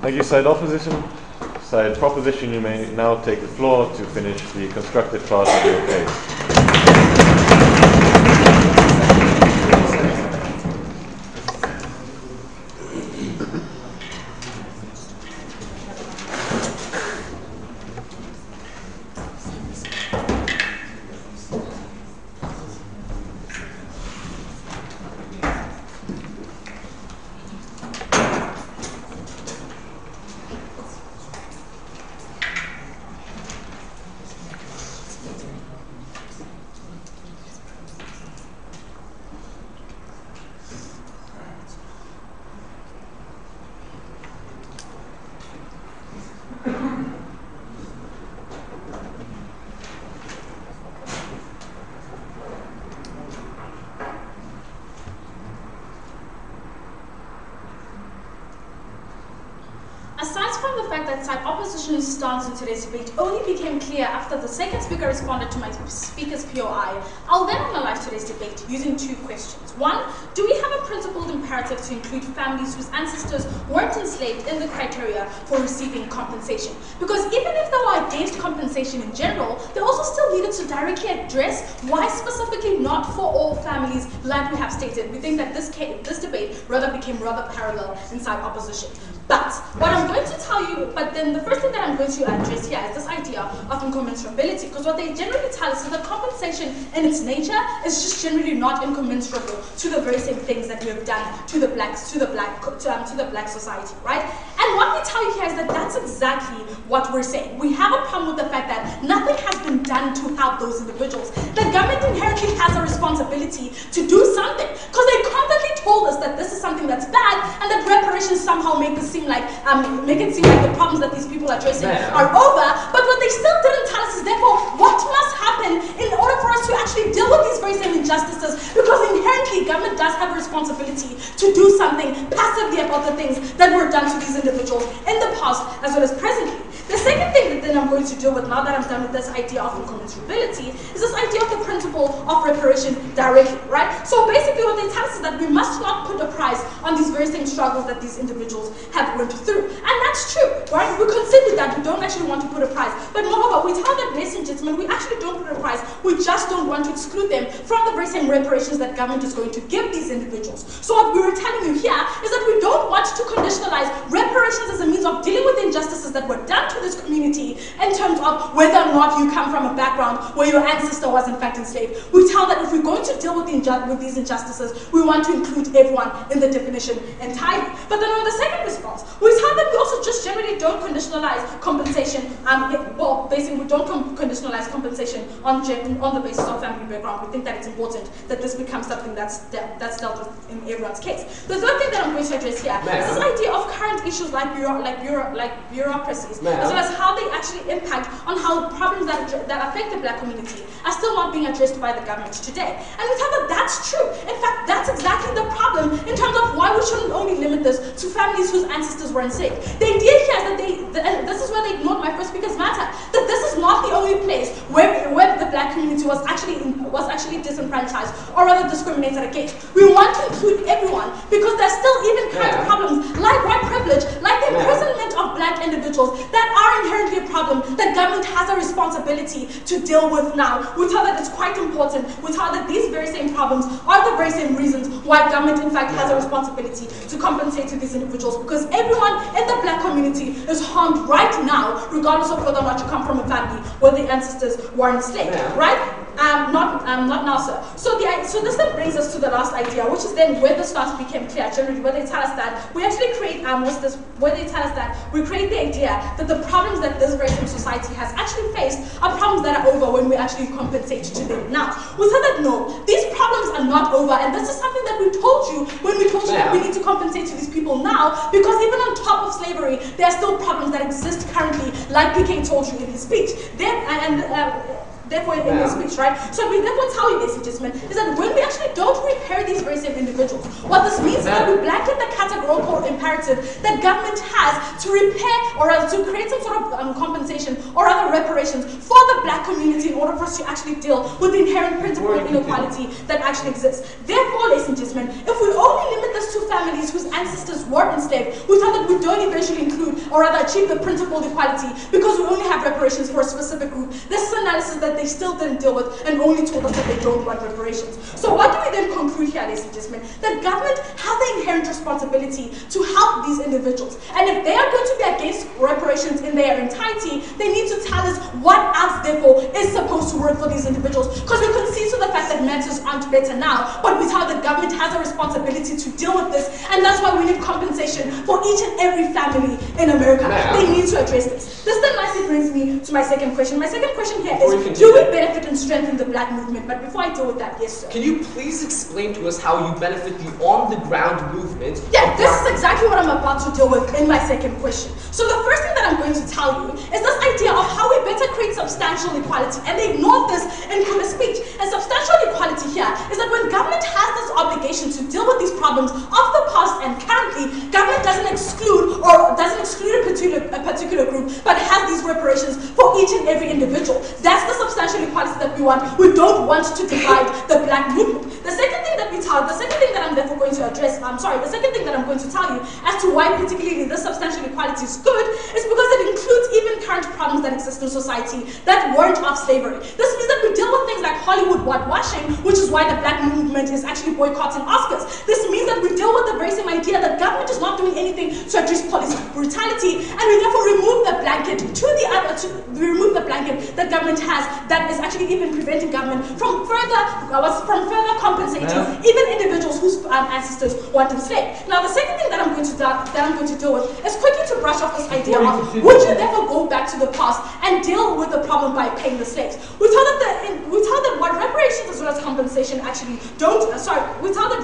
Thank you, side opposition. Side proposition, you may now take the floor to finish the constructive part of your case. on the fact that side opposition's stance in today's debate only became clear after the second speaker responded to my speaker's POI, I'll then analyze today's debate using two questions. One, do we have a principled imperative to include families whose ancestors weren't enslaved in the criteria for receiving compensation? Because even if they were against compensation in general, they also still needed to directly address why specifically not for all families, like we have stated. We think that this debate became rather parallel inside opposition. But what I'm going to tell you, then the first thing that I'm going to address here is this idea of incommensurability, because what they generally tell us is that compensation in its nature is just generally not incommensurable to the very same things that we have done to the black society, right? And what we tell you here is that that's exactly what we're saying. We have a problem with the fact that nothing has been done to help those individuals. The government inherently has a responsibility to do something, because they constantly told us that this is something that's bad, and that reparations somehow make it seem like the problems that these people are addressing are over. But what they still didn't tell us is therefore what must happen in order for us to actually deal with these very same injustices, because inherently government does have a responsibility to do something passively about the things that were done to these individuals in the past as well as presently. The second thing that then I'm going to deal with now that I'm done with this idea of incommensurability is this idea of the principle of reparation directly, right? So basically what they tell us is that we must not put a price on these very same struggles that these individuals have went through. And that's true, right? We consider that we don't actually want to put a price. But moreover, we tell that, ladies and gentlemen, we actually don't put a price. We just don't want to exclude them from the very same reparations that government is going to give these individuals. So what we were telling you here is that we don't want to conditionalize reparations as a means of dealing with the injustices that were done to this community in terms of whether or not you come from a background where your ancestor was in fact enslaved. We tell that if we're going to deal with these injustices, we want to include everyone in the definition entirely. But then on the second response, we tell that we also just generally don't conditionalize compensation. Basically we don't conditionalize compensation on the basis of family background. We think that it's important that this becomes something that's dealt with in everyone's case. The third thing that I'm going to address here is this idea of current issues like bureaucracies, as well as how they actually impact on how problems that affect the black community are still not being addressed by the government today. And we tell that that's true. In fact, that's exactly the problem in terms of why we shouldn't only limit this to families whose ancestors were enslaved. The idea here is that and this is where they ignored my first speaker's matter, that this is not the only place where the black community was actually disenfranchised or rather discriminated against. We want to include everyone because there's still even current problems like white privilege, like the imprisonment of black individuals that are inherently a problem that government has a responsibility to deal with now. We tell that it's quite important. We tell that these very same problems are the very same reasons why government in fact has a responsibility to compensate to these individuals, because everyone in the black community is harmed right now, regardless of whether or not you come from a family where the ancestors were enslaved, right? Not now, sir. So this then brings us to the last idea, which is then where the stance became clear, generally, where they tell us that we actually create, where they tell us that we create the idea that the problems that this very same society has actually faced are problems that are over when we actually compensate to them now. We said that no, these problems are not over, and this is something that we told you when we told you that we need to compensate to these people now, because even on top of slavery, there are still problems that exist currently, like PK told you in his speech. Therefore, in his speech, right? So we therefore tell you, ladies and gentlemen, is that when we actually don't repair these very same individuals, what this means is that we blanket the categorical imperative that government has to repair or to create some sort of compensation or other reparations for the black community in order for us to actually deal with the inherent principle of inequality that actually exists. Therefore, ladies and gentlemen, if we only limit this to families whose ancestors were enslaved, we tell that we don't eventually include or rather achieve the principle of equality because we only have reparations for a specific group. This is analysis that they still didn't deal with and only told us that they don't want reparations. So what do we then conclude here, ladies and gentlemen? That government has the inherent responsibility to help these individuals. And if they are going to be against reparations in their entirety, they need to tell us what else, therefore, is supposed to work for these individuals. Because we concede to the fact that matters aren't better now, but we tell the government has a responsibility to deal with this, and that's why we need compensation for each and every family in America. They need to address this. This then nicely brings me to my second question. My second question here is, do we benefit and strengthen the black movement? But before I deal with that, yes, sir. Can you please explain to us how you benefit the on-the-ground movement? Yeah, this is exactly what I'm about to deal with in my second question. So the first thing that I'm going to tell you is this idea of how we better create substantial equality. And they ignored this in Kuma's speech. And substantial equality here is that when government has this obligation to deal with these problems of the past and currently, government doesn't exclude a particular group, but has these reparations for each and every individual. That's the substantial equality that we want. We don't want to divide the black movement. The second thing that I'm therefore going to address, the second thing that I'm going to tell you as to why particularly this substantial equality is good is because it includes even current problems that exist in society that weren't of slavery. This means that we deal with things like Hollywood whitewashing, which is why the black movement is actually boycotting Oscars. This means that we deal with the very same idea that government is not doing anything to address police brutality, and we therefore remove the blanket that government has that is actually even preventing government from further compensating even individuals whose ancestors weren't enslaved. Now, the second thing that I'm going to deal with is quickly to brush off this idea of would you therefore go back to the past and deal with the problem by paying the slaves? We tell that what reparations as well as compensation actually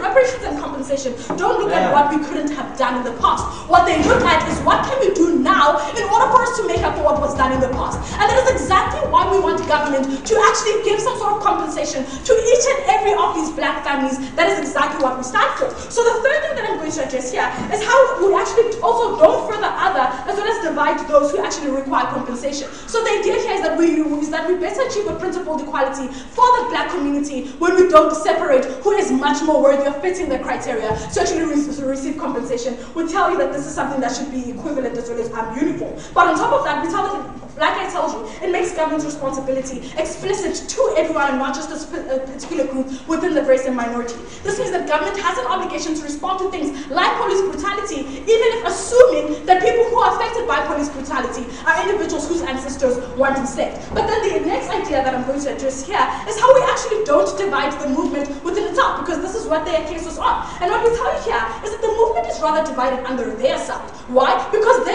reparations and compensation don't look at what we couldn't have done in the past. What they look at is what can we do now in order for us to make up for what was done in the past. And that is exactly why we want government to actually give some sort of compensation to each and every of these black families. That is exactly what we stand for. So the third thing that I'm going to address here is how we actually also don't further other as well as divide those who actually require compensation. So the idea here is that we better achieve a principled equality for the black community when we don't separate who is much more worthy of fitting the criteria to actually receive compensation. We tell you that this is something that should be equivalent as well as uniform. But on top of that, we tell that, like I told you, it makes government's responsibility explicit to everyone and not just a particular group within the race and minority. This means that government has an obligation to respond to things like police brutality, even if assuming that people who are affected by police brutality are individuals whose ancestors weren't enslaved. But then the next idea that I'm going to address here is how we actually don't divide the movement within itself, because this is what their case was on. And what we tell you here is that the movement is rather divided under their side. Why? Because the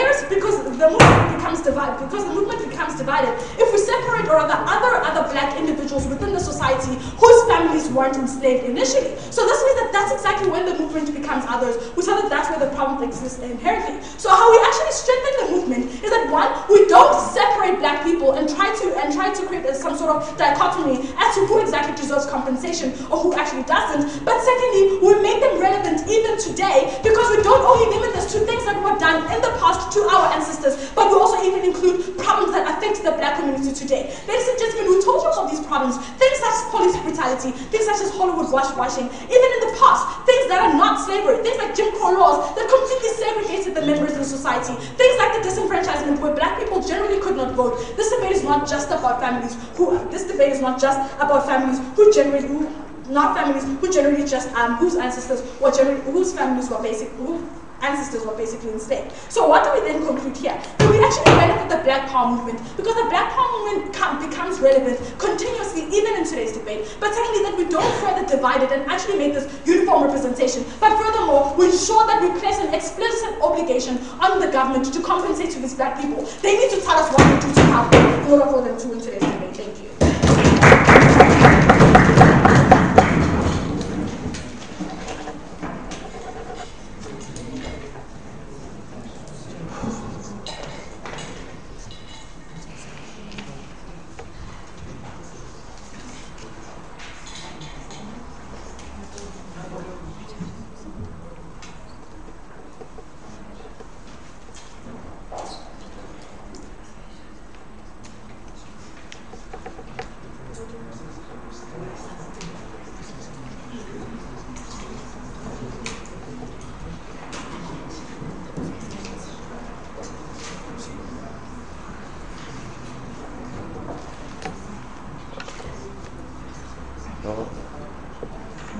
movement becomes divided if we separate or other black individuals within the society whose families weren't enslaved initially. So this means that that's exactly when the movement becomes others. We tell that that's where the problem exists inherently. So how we actually strengthen the movement is that one, we don't separate black people and try to create some sort of dichotomy as to who exactly deserves compensation or who actually doesn't. But secondly, we make them relevant even today because we don't only limit this to things that were done in the past to our ancestors, but we also even include problems that affect the black community today. Ladies and gentlemen, we told you about these problems, things such as police brutality, things such as Hollywood whitewashing, even in the past, things that are not slavery, things like Jim Crow laws that completely segregated the members in society, things like the disenfranchisement where black people generally could not vote. This debate is not just about families whose ancestors were basically enslaved. So what do we then conclude here? That we actually benefit the Black Power movement because the Black Power movement becomes relevant continuously even in today's debate. But secondly, that we don't further divide it and actually make this uniform representation. But furthermore, we ensure that we place an explicit obligation on the government to compensate to these black people. They need to tell us what to do to help them in order for them to win today's debate. Thank you.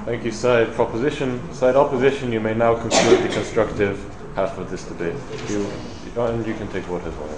Thank you, side proposition. Side opposition, you may now conclude the constructive half of this debate. And you can take vote as well.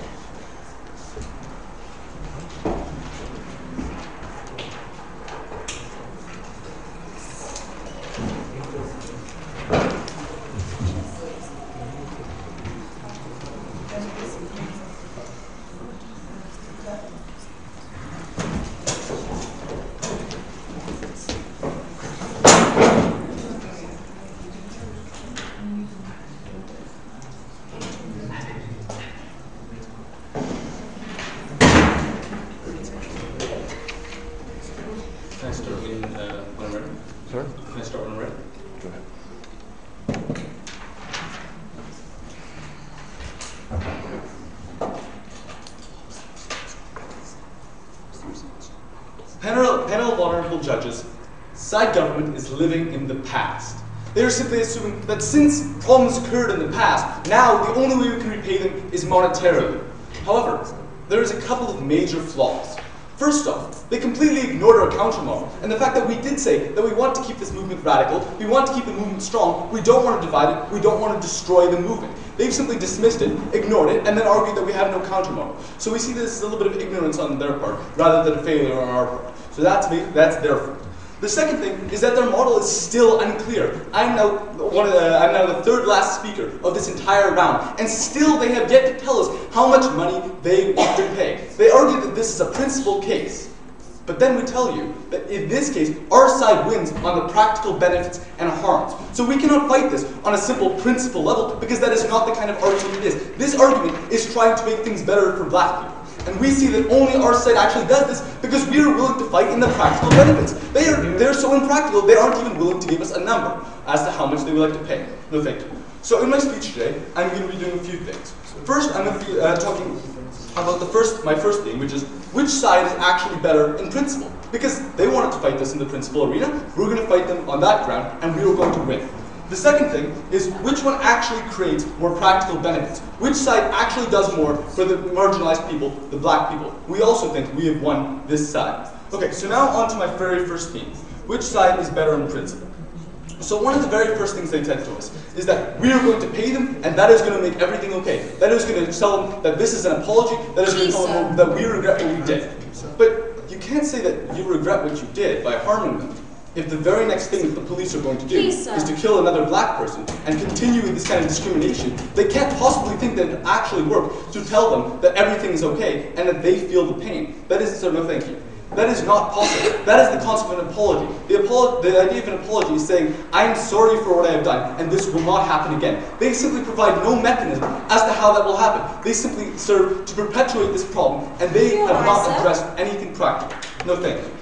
side government is living in the past. They are simply assuming that since problems occurred in the past, now the only way we can repay them is monetarily. However, there is a couple of major flaws. First off, they completely ignored our counter-model, and the fact that we did say that we want to keep this movement radical, we want to keep the movement strong, we don't want to divide it, we don't want to destroy the movement. They've simply dismissed it, ignored it, and then argued that we have no counter-model. So we see this as a little bit of ignorance on their part, rather than a failure on our part. So that's their fault. The second thing is that their model is still unclear. I'm now the third last speaker of this entire round, and still they have yet to tell us how much money they want to pay. They argue that this is a principal case. But then we tell you that in this case, our side wins on the practical benefits and harms. So we cannot fight this on a simple principle level, because that is not the kind of argument it is. This argument is trying to make things better for black people. And we see that only our side actually does this because we are willing to fight in the practical benefits. They're so impractical, they aren't even willing to give us a number as to how much they would like to pay. No thank you. So in my speech today, I'm going to be doing a few things. First, I'm going to be talking about my first theme, which is which side is actually better in principle. Because they wanted to fight this in the principle arena, we're going to fight them on that ground, and we are going to win. The second thing is which one actually creates more practical benefits. Which side actually does more for the marginalized people, the black people. We also think we have won this side. Okay, so now on to my very first theme. Which side is better in principle? So one of the very first things they said to us is that we are going to pay them, and that is going to make everything okay. That is going to tell them that this is an apology, that is going to tell them that we regret what we did. But you can't say that you regret what you did by harming them, if the very next thing that the police are going to do is to kill another black person and continue with this kind of discrimination. They can't possibly think that it actually worked to tell them that everything is okay and that they feel the pain. That is, so no thank you. That is not possible. That is the concept of an apology. The idea of an apology is saying, I am sorry for what I have done, and this will not happen again. They simply provide no mechanism as to how that will happen. They simply serve to perpetuate this problem, and they have not addressed anything practical. No thank you.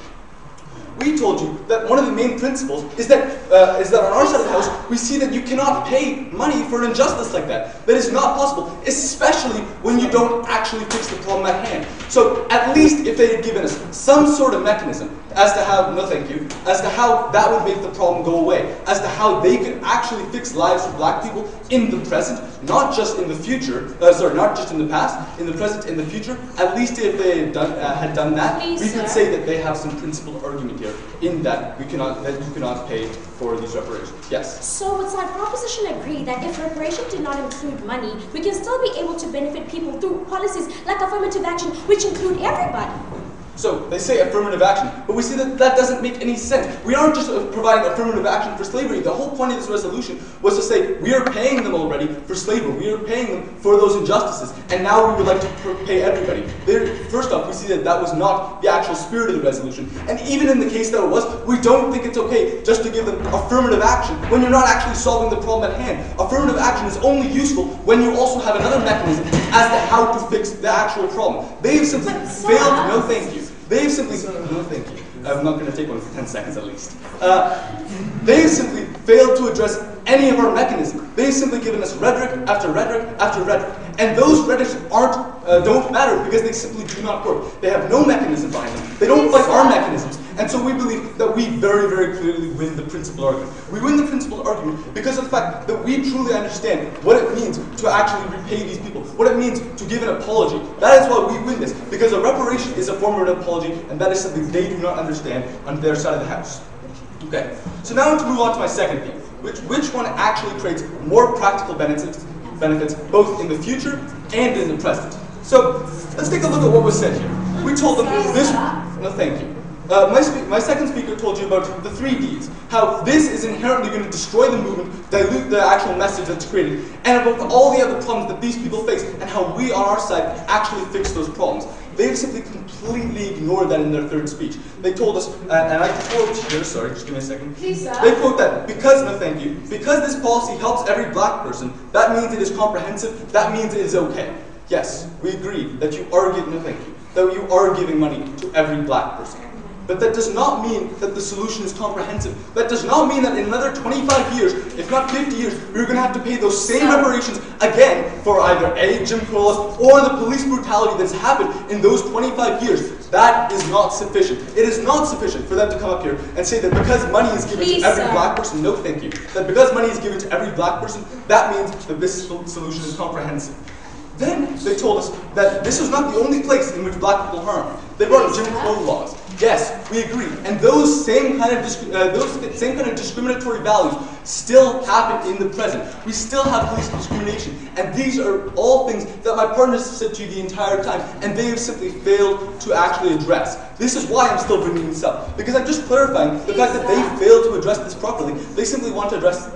We told you that one of the main principles is that on our side of the house, we see that you cannot pay money for an injustice like that. That is not possible, especially when you don't actually fix the problem at hand. So at least if they had given us some sort of mechanism as to how, no thank you, as to how that would make the problem go away, as to how they could actually fix lives for black people in the present, not just in the future, not just in the past, in the present, in the future, at least if they had done that, we could say that they have some principled argument here in that you cannot pay for these reparations. Yes? So would side proposition agree that if reparation did not include money, we can still be able to benefit people through policies like affirmative action, which include everybody? So they say affirmative action, but we see that that doesn't make any sense. We aren't just providing affirmative action for slavery. The whole point of this resolution was to say we are paying them already for slavery. We are paying them for those injustices, and now we would like to pay everybody. First off, we see that that was not the actual spirit of the resolution. And even in the case that it was, we don't think it's okay just to give them affirmative action when you're not actually solving the problem at hand. Affirmative action is only useful when you also have another mechanism as to how to fix the actual problem. They've simply failed. No, thank you. They've simply, no thank you. I'm not going to take one for 10 seconds at least. They've simply failed to address any of our mechanisms. They've simply given us rhetoric after rhetoric after rhetoric. And those rhetorics don't matter because they simply do not work. They have no mechanism behind them. They don't fight our mechanisms. And so we believe that we very, very clearly win the principal argument. We win the principal argument because of the fact that we truly understand what it means to actually repay these people, what it means to give an apology. That is why we win this, because a reparation is a form of an apology, and that is something they do not understand on their side of the house. Okay, so now to move on to my second theme, which one actually creates more practical benefits both in the future and in the present. So let's take a look at what was said here. We told them this. No, thank you. My second speaker told you about the 3 Ds, how this is inherently going to destroy the movement, dilute the actual message that's created, and about all the other problems that these people face, and how we on our side actually fix those problems. They've simply completely ignored that in their third speech. They told us, and I quote here, sorry, just give me a second. Please, sir. They quote that, because this policy helps every black person, that means it is comprehensive, that means it is okay. Yes, we agree that you are giving, that you are giving money to every black person. But that does not mean that the solution is comprehensive. That does not mean that in another 25 years, if not 50 years, we're going to have to pay those same reparations again for either A, Jim Crow laws, or the police brutality that's happened in those 25 years. That is not sufficient. It is not sufficient for them to come up here and say that because money is given to every black person, no thank you, that because money is given to every black person, that means that this solution is comprehensive. Then they told us that this was not the only place in which black people harmed. They brought up Jim Crow laws. Yes, we agree. And those same kind of discriminatory values still happen in the present. We still have police discrimination. And these are all things that my partners said to you the entire time, and they have simply failed to actually address. This is why I'm still bringing this up, because I'm just clarifying the fact that they failed to address this properly. They simply want to address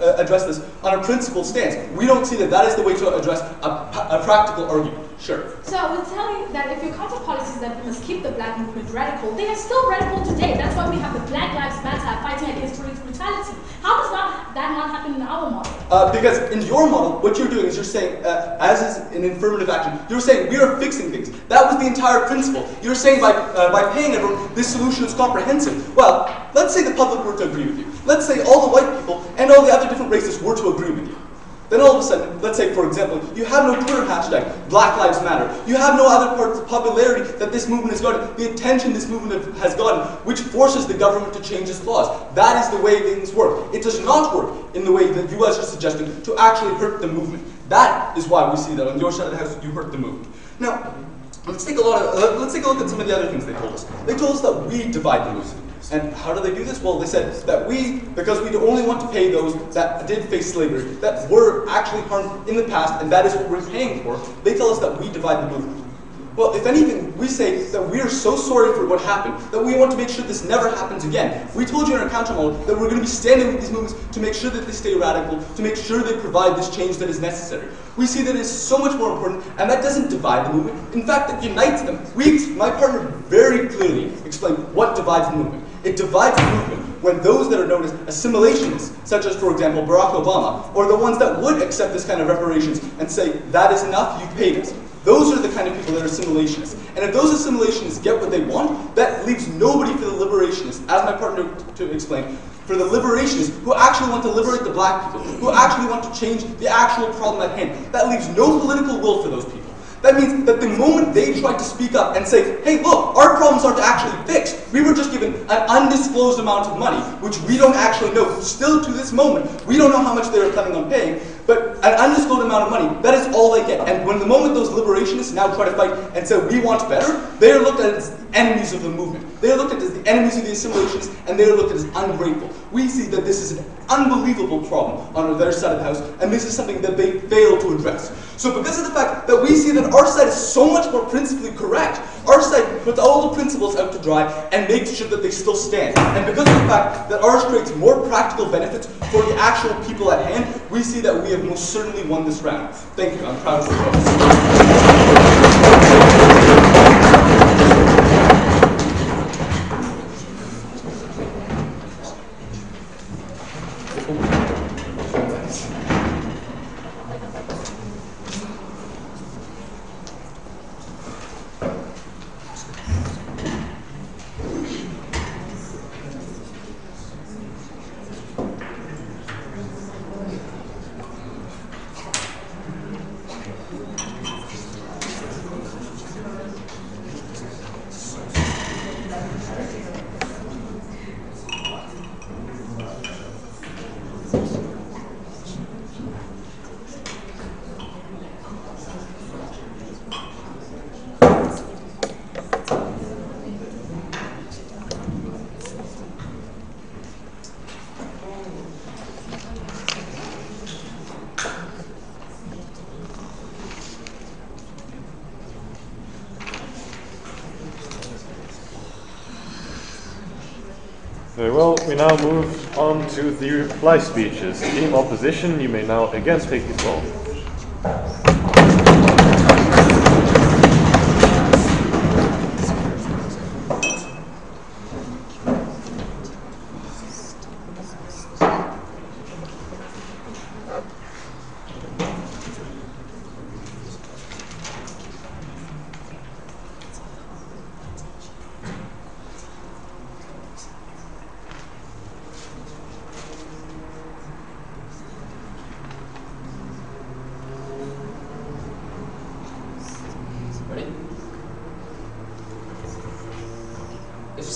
this on a principled stance. We don't see that that is the way to address a practical argument. Sure. So I would tell you that if your counter policy is that we must keep the black movement radical, they are still radical today. That's why we have the Black Lives Matter fighting against police brutality. How does that not happen in our model? Because in your model, what you're doing is you're saying, as is an affirmative action, you're saying we are fixing things. That was the entire principle. You're saying by paying everyone, this solution is comprehensive. Well, let's say the public were to agree with you. Let's say all the white people and all the other different races were to agree with you. Then all of a sudden, let's say, for example, you have no Twitter hashtag, Black Lives Matter. You have no other parts of popularity that this movement has gotten, the attention this movement has gotten, which forces the government to change its laws. That is the way things work. It does not work in the way that you guys are suggesting to actually hurt the movement. That is why we see that on your side of the house, you hurt the movement. Now, let's take a look at some of the other things they told us. They told us that we divide the movement. And how do they do this? Well, they said that because we only want to pay those that did face slavery, that were actually harmed in the past, and that is what we're paying for, they tell us that we divide the movement. Well, if anything, we say that we are so sorry for what happened, that we want to make sure this never happens again. We told you in our counter model that we're going to be standing with these movements to make sure that they stay radical, to make sure they provide this change that is necessary. We see that it is so much more important, and that doesn't divide the movement. In fact, it unites them. My partner very clearly explained what divides the movement. It divides the movement when those that are known as assimilationists, such as, for example, Barack Obama, or the ones that would accept this kind of reparations and say, that is enough, you've paid us. Those are the kind of people that are assimilationists. And if those assimilationists get what they want, that leaves nobody for the liberationists, as my partner to explain, for the liberationists who actually want to liberate the black people, who actually want to change the actual problem at hand. That leaves no political will for those people. That means that the moment they try to speak up and say, hey, look, our problems aren't actually fixed. We were just given an undisclosed amount of money, which we don't actually know. Still to this moment, we don't know how much they are planning on paying, but an undisclosed amount of money, that is all they get. And when the moment those liberationists now try to fight and say, we want better, they are looked at as enemies of the movement. They are looked at as the enemies of the assimilationists, and they are looked at as ungrateful. We see that this is an unbelievable problem on their side of the house, and this is something that they fail to address. So because of the fact that we see that our side is so much more principally correct, our side puts all the principles out to dry and makes sure that they still stand. And because of the fact that ours creates more practical benefits for the actual people at hand, we see that we have most certainly won this round. Thank you. I'm proud of the Very well, we now move on to the reply speeches. Team opposition, you may now again take the floor.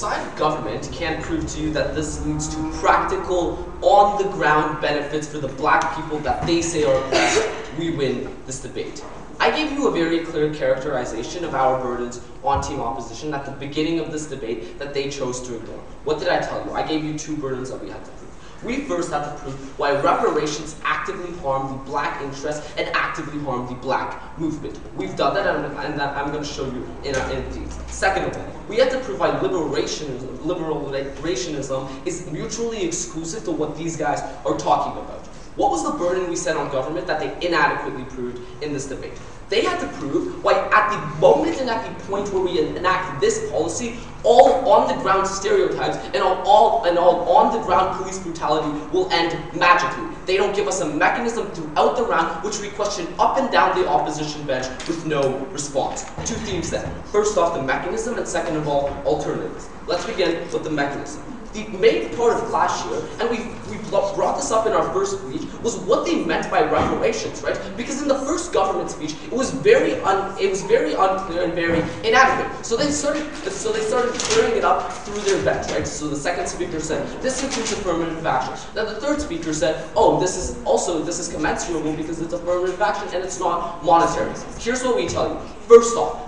side of government can't prove to you that this leads to practical, on-the-ground benefits for the black people that they say are oppressed, we win this debate. I gave you a very clear characterization of our burdens on team opposition at the beginning of this debate that they chose to ignore. What did I tell you? I gave you 2 burdens that we had to prove. We first had to prove why reparations actively harm the black interest and actively harm the black movement. We've done that, and I'm going to show you in detail. Second of all, we had to prove why liberal-rationism is mutually exclusive to what these guys are talking about. What was the burden we set on government that they inadequately proved in this debate? They had to prove why at the moment and at the point where we enact this policy, all on-the-ground stereotypes and all on-the-ground police brutality will end magically. They don't give us a mechanism throughout the round which we question up and down the opposition bench with no response. 2 themes then. First off, the mechanism, and second of all, alternatives. Let's begin with the mechanism. The main part of clash here, and we brought this up in our first speech, was what they meant by reparations, right? Because in the first government speech, it was very unclear and very inadequate. So they started clearing it up through their bench, right? So the second speaker said, this includes affirmative action. Then the third speaker said, oh, this is commensurable because it's affirmative action and it's not monetary. Here's what we tell you. First off,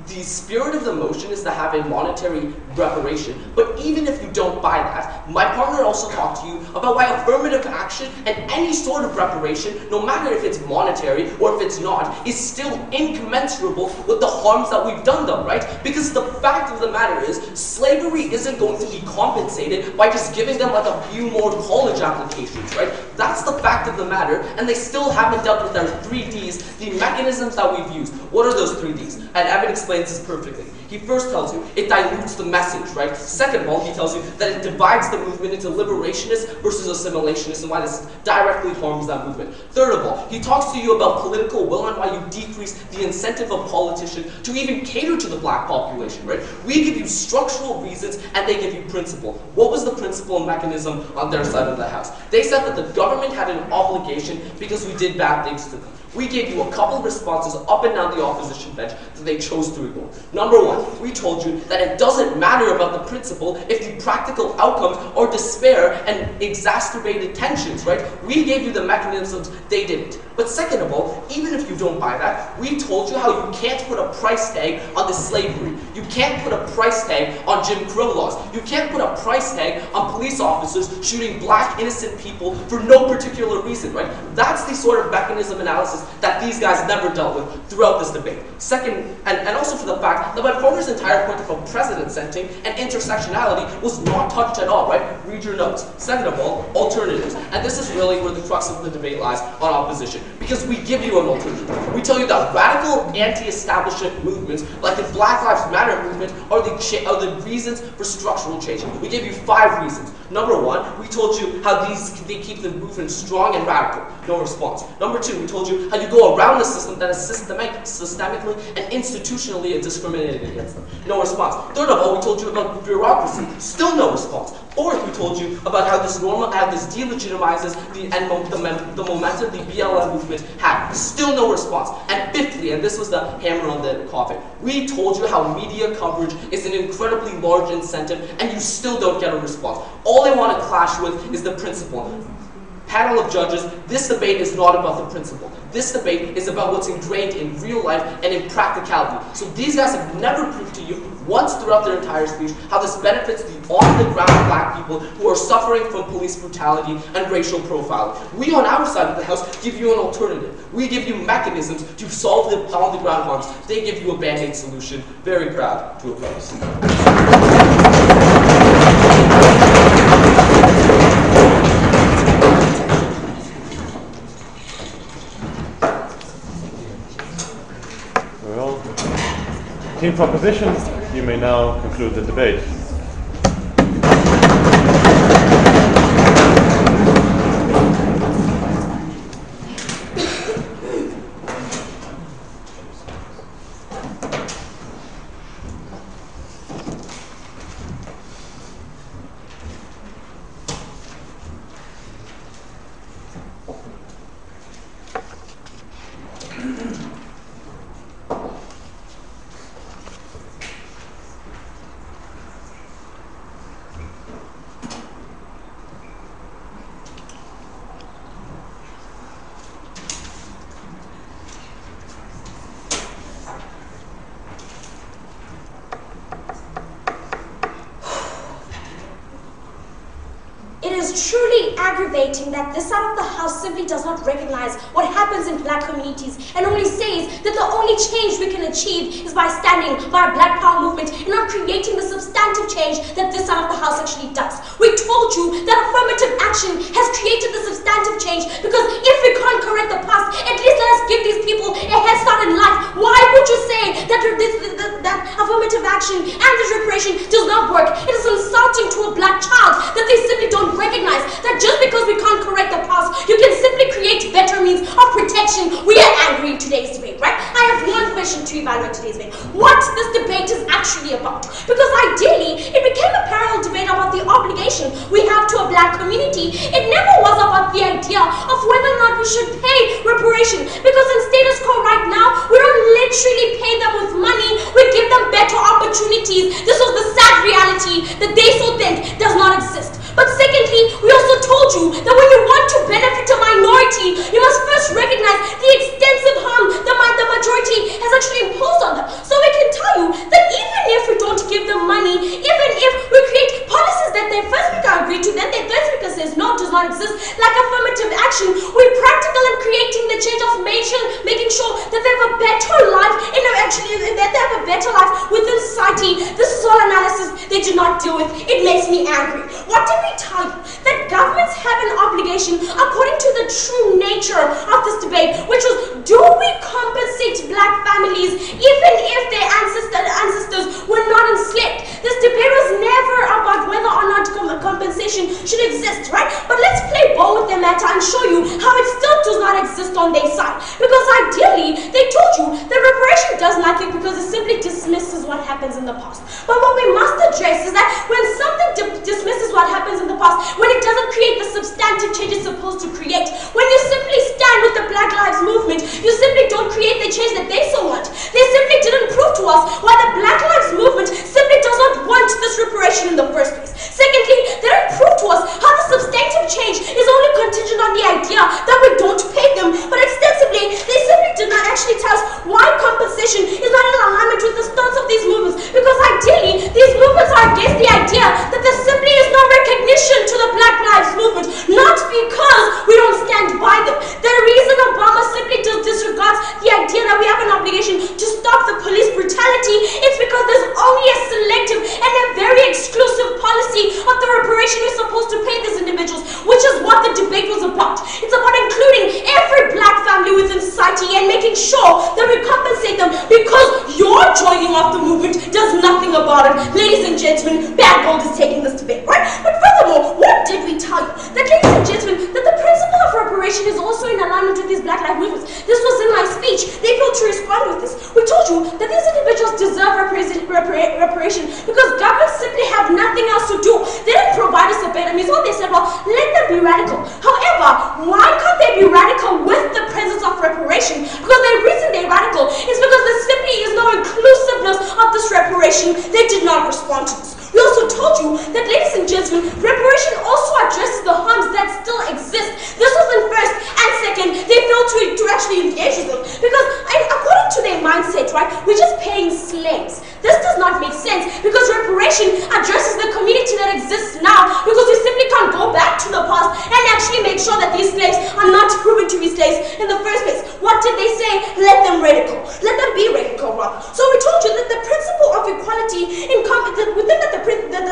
the spirit of the motion is to have a monetary reparation, but even if you don't buy that, my partner also talked to you about why affirmative action and any sort of reparation, no matter if it's monetary or if it's not, is still incommensurable with the harms that we've done them, right? Because the fact of the matter is, slavery isn't going to be compensated by just giving them like a few more college applications, right? That's the fact of the matter, and they still haven't dealt with their 3 Ds, the mechanisms that we've used. What are those 3 Ds? And Evan explains this perfectly. He first tells you it dilutes the message, right? Second of all, he tells you that it divides the movement into liberationists versus assimilationists and why this directly harms that movement. Third of all, he talks to you about political will and why you decrease the incentive of politicians to even cater to the black population, right? We give you structural reasons and they give you principle. What was the principle and mechanism on their side of the house? They said that the government had an obligation because we did bad things to them. We gave you a couple of responses up and down the opposition bench that they chose to ignore. Number 1, we told you that it doesn't matter about the principle if the practical outcomes are despair and exacerbated tensions, right? We gave you the mechanisms, they didn't. But second of all, even if you don't buy that, we told you how you can't put a price tag on the slavery. You can't put a price tag on Jim Crow laws. You can't put a price tag on police officers shooting black innocent people for no particular reason, right? That's the sort of mechanism analysis that these guys never dealt with throughout this debate. Second, and also for the fact that my partner's entire point of unprecedented and intersectionality was not touched at all, right? Read your notes. Second of all, alternatives. And this is really where the crux of the debate lies on opposition. Because we give you an alternative. We tell you that radical anti-establishment movements, like the Black Lives Matter movement, are the reasons for structural change. We give you 5 reasons. Number 1, we told you how they keep the movement strong and radical. No response. Number 2, we told you how you go around the system that is systemically and institutionally discriminated against them. No response. Third of all, we told you about bureaucracy. Still no response. Fourth, we told you about how this delegitimizes the momentum the BLM movement had. Still no response. And fifthly, and this was the hammer on the coffin, we told you how media coverage is an incredibly large incentive, and you still don't get a response. All they want to clash with is the principle. Panel of judges, this debate is not about the principle. This debate is about what's ingrained in real life and in practicality. So these guys have never proved to you, once throughout their entire speech, how this benefits the on-the-ground black people who are suffering from police brutality and racial profiling. We on our side of the house give you an alternative. We give you mechanisms to solve the on-the-ground harms. They give you a band-aid solution. Very proud to oppose. Team proposition, you may now conclude the debate. aggravating that this side of the house simply does not recognize what happens in black communities and only says that the only change we can achieve is by standing by a black power movement and not creating the substantive change that this side of the house actually does. We told you that affirmative action has created the substantive change because if we can't correct the past, at least let us give these people a head start in life. Why would you say that that affirmative action and this reparation does not work? It is insulting to a black child that they simply don't recognize that just because we can't correct the past, you can simply create better means of protection. We are angry in today's debate, right? I have one question to evaluate today's debate. What this debate is actually about? Because ideally, it became a parallel debate about the obligation we have to a black community. It never was about the idea of whether or not we should pay reparation. Because in status quo right now, we don't literally pay them with money, we give them better opportunities. This was the sad reality that they so think does not exist. But secondly, we also told you that when you want to benefit a minority, you must first recognize the extensive harm that the majority has actually imposed on them. So we can tell you that even if we don't give them money, even if we create policies that their first speaker agreed to, then their third speaker says no, does not exist, like affirmative action, we're practical in creating the change of making sure that they have a better life, that they have a better life within society. This is all analysis they do not deal with. It makes me angry. What did we tell you? That governments have an obligation according to the true nature of this debate, which was, do we compensate black families even if their ancestors were not enslaved? This debate was never about whether or not compensation should exist, right? But let's play ball with the matter and show you how it still does not exist on their side. Because ideally, they told you that reparation does nothing because it simply dismisses what happens in the past. But what we must address is that when something dismisses what happens in the past, when it doesn't create the substantive change it's supposed to create, when you simply stand with the Black Lives Movement, you simply don't create the change that they so want. They simply didn't prove to us why the Black Lives Movement simply does not want this reparation in the first place. Secondly, they didn't prove to us how the substantive change is only contingent on the idea that we don't pay them, but extensively, they simply did not actually tell us why compensation is not in alignment with the stance of these movements, because ideally, these movements are against the idea that there simply is no recognition to the Black Lives Movement, not because we don't stand by them. The reason Obama simply disregards the idea that we have an obligation to stop the police brutality is because there's only a selective and a very exclusive policy of the reparation we're supposed to pay these individuals, which is what the debate was about. It's about including every black family within society and making sure that we compensate them, because your joining of the movement does nothing about it. Ladies and gentlemen, Bad Gold is taking this debate, right? But furthermore, what did we tell you? That, ladies and gentlemen, that the principle of reparation is also in alignment with these Black Lives Movements. This was in my speech. They failed to respond with this. We told you that these individuals deserve reparation because governments simply have nothing else to do. They didn't provide us a better means. All they said, well, let them be radical. However, why can't they be radical with the presence of reparation? Because the reason they're radical is because there simply is no inclusiveness of this reparation. They did not respond to this. We also told you that, ladies and gentlemen, reparation also addresses the harms that still exist. This was in first and second. They failed to actually engage with them because, according to their mindset, right, we're just paying slaves. This does not make sense because reparation addresses the community that exists now, because we simply can't go back to the past and actually make sure that these slaves are not proven to be slaves in the first place. What did they say? Let them radical. Let them be radical, rather. So we told you that the principle of equality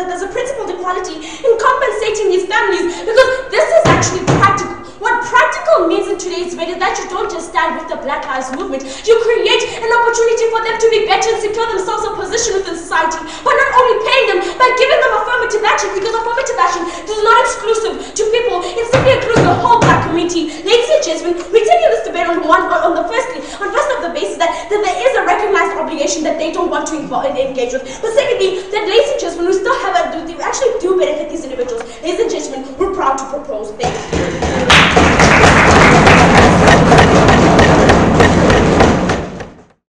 there's a principle of equality in compensating these families, because this is actually practical. What practical means in today's debate is that you don't just stand with the Black Lives Movement. You create an opportunity for them to be better and secure themselves a position within society by not only paying them, but giving them affirmative action, because affirmative action is not exclusive to people. It simply includes the whole Black community. Ladies and gentlemen, we're taking this debate on first of the basis that there is a recognized obligation that they don't want to engage with. But secondly, that, ladies and gentlemen, we still have we actually do benefit these individuals. Ladies and gentlemen, we're proud to propose. Thank you.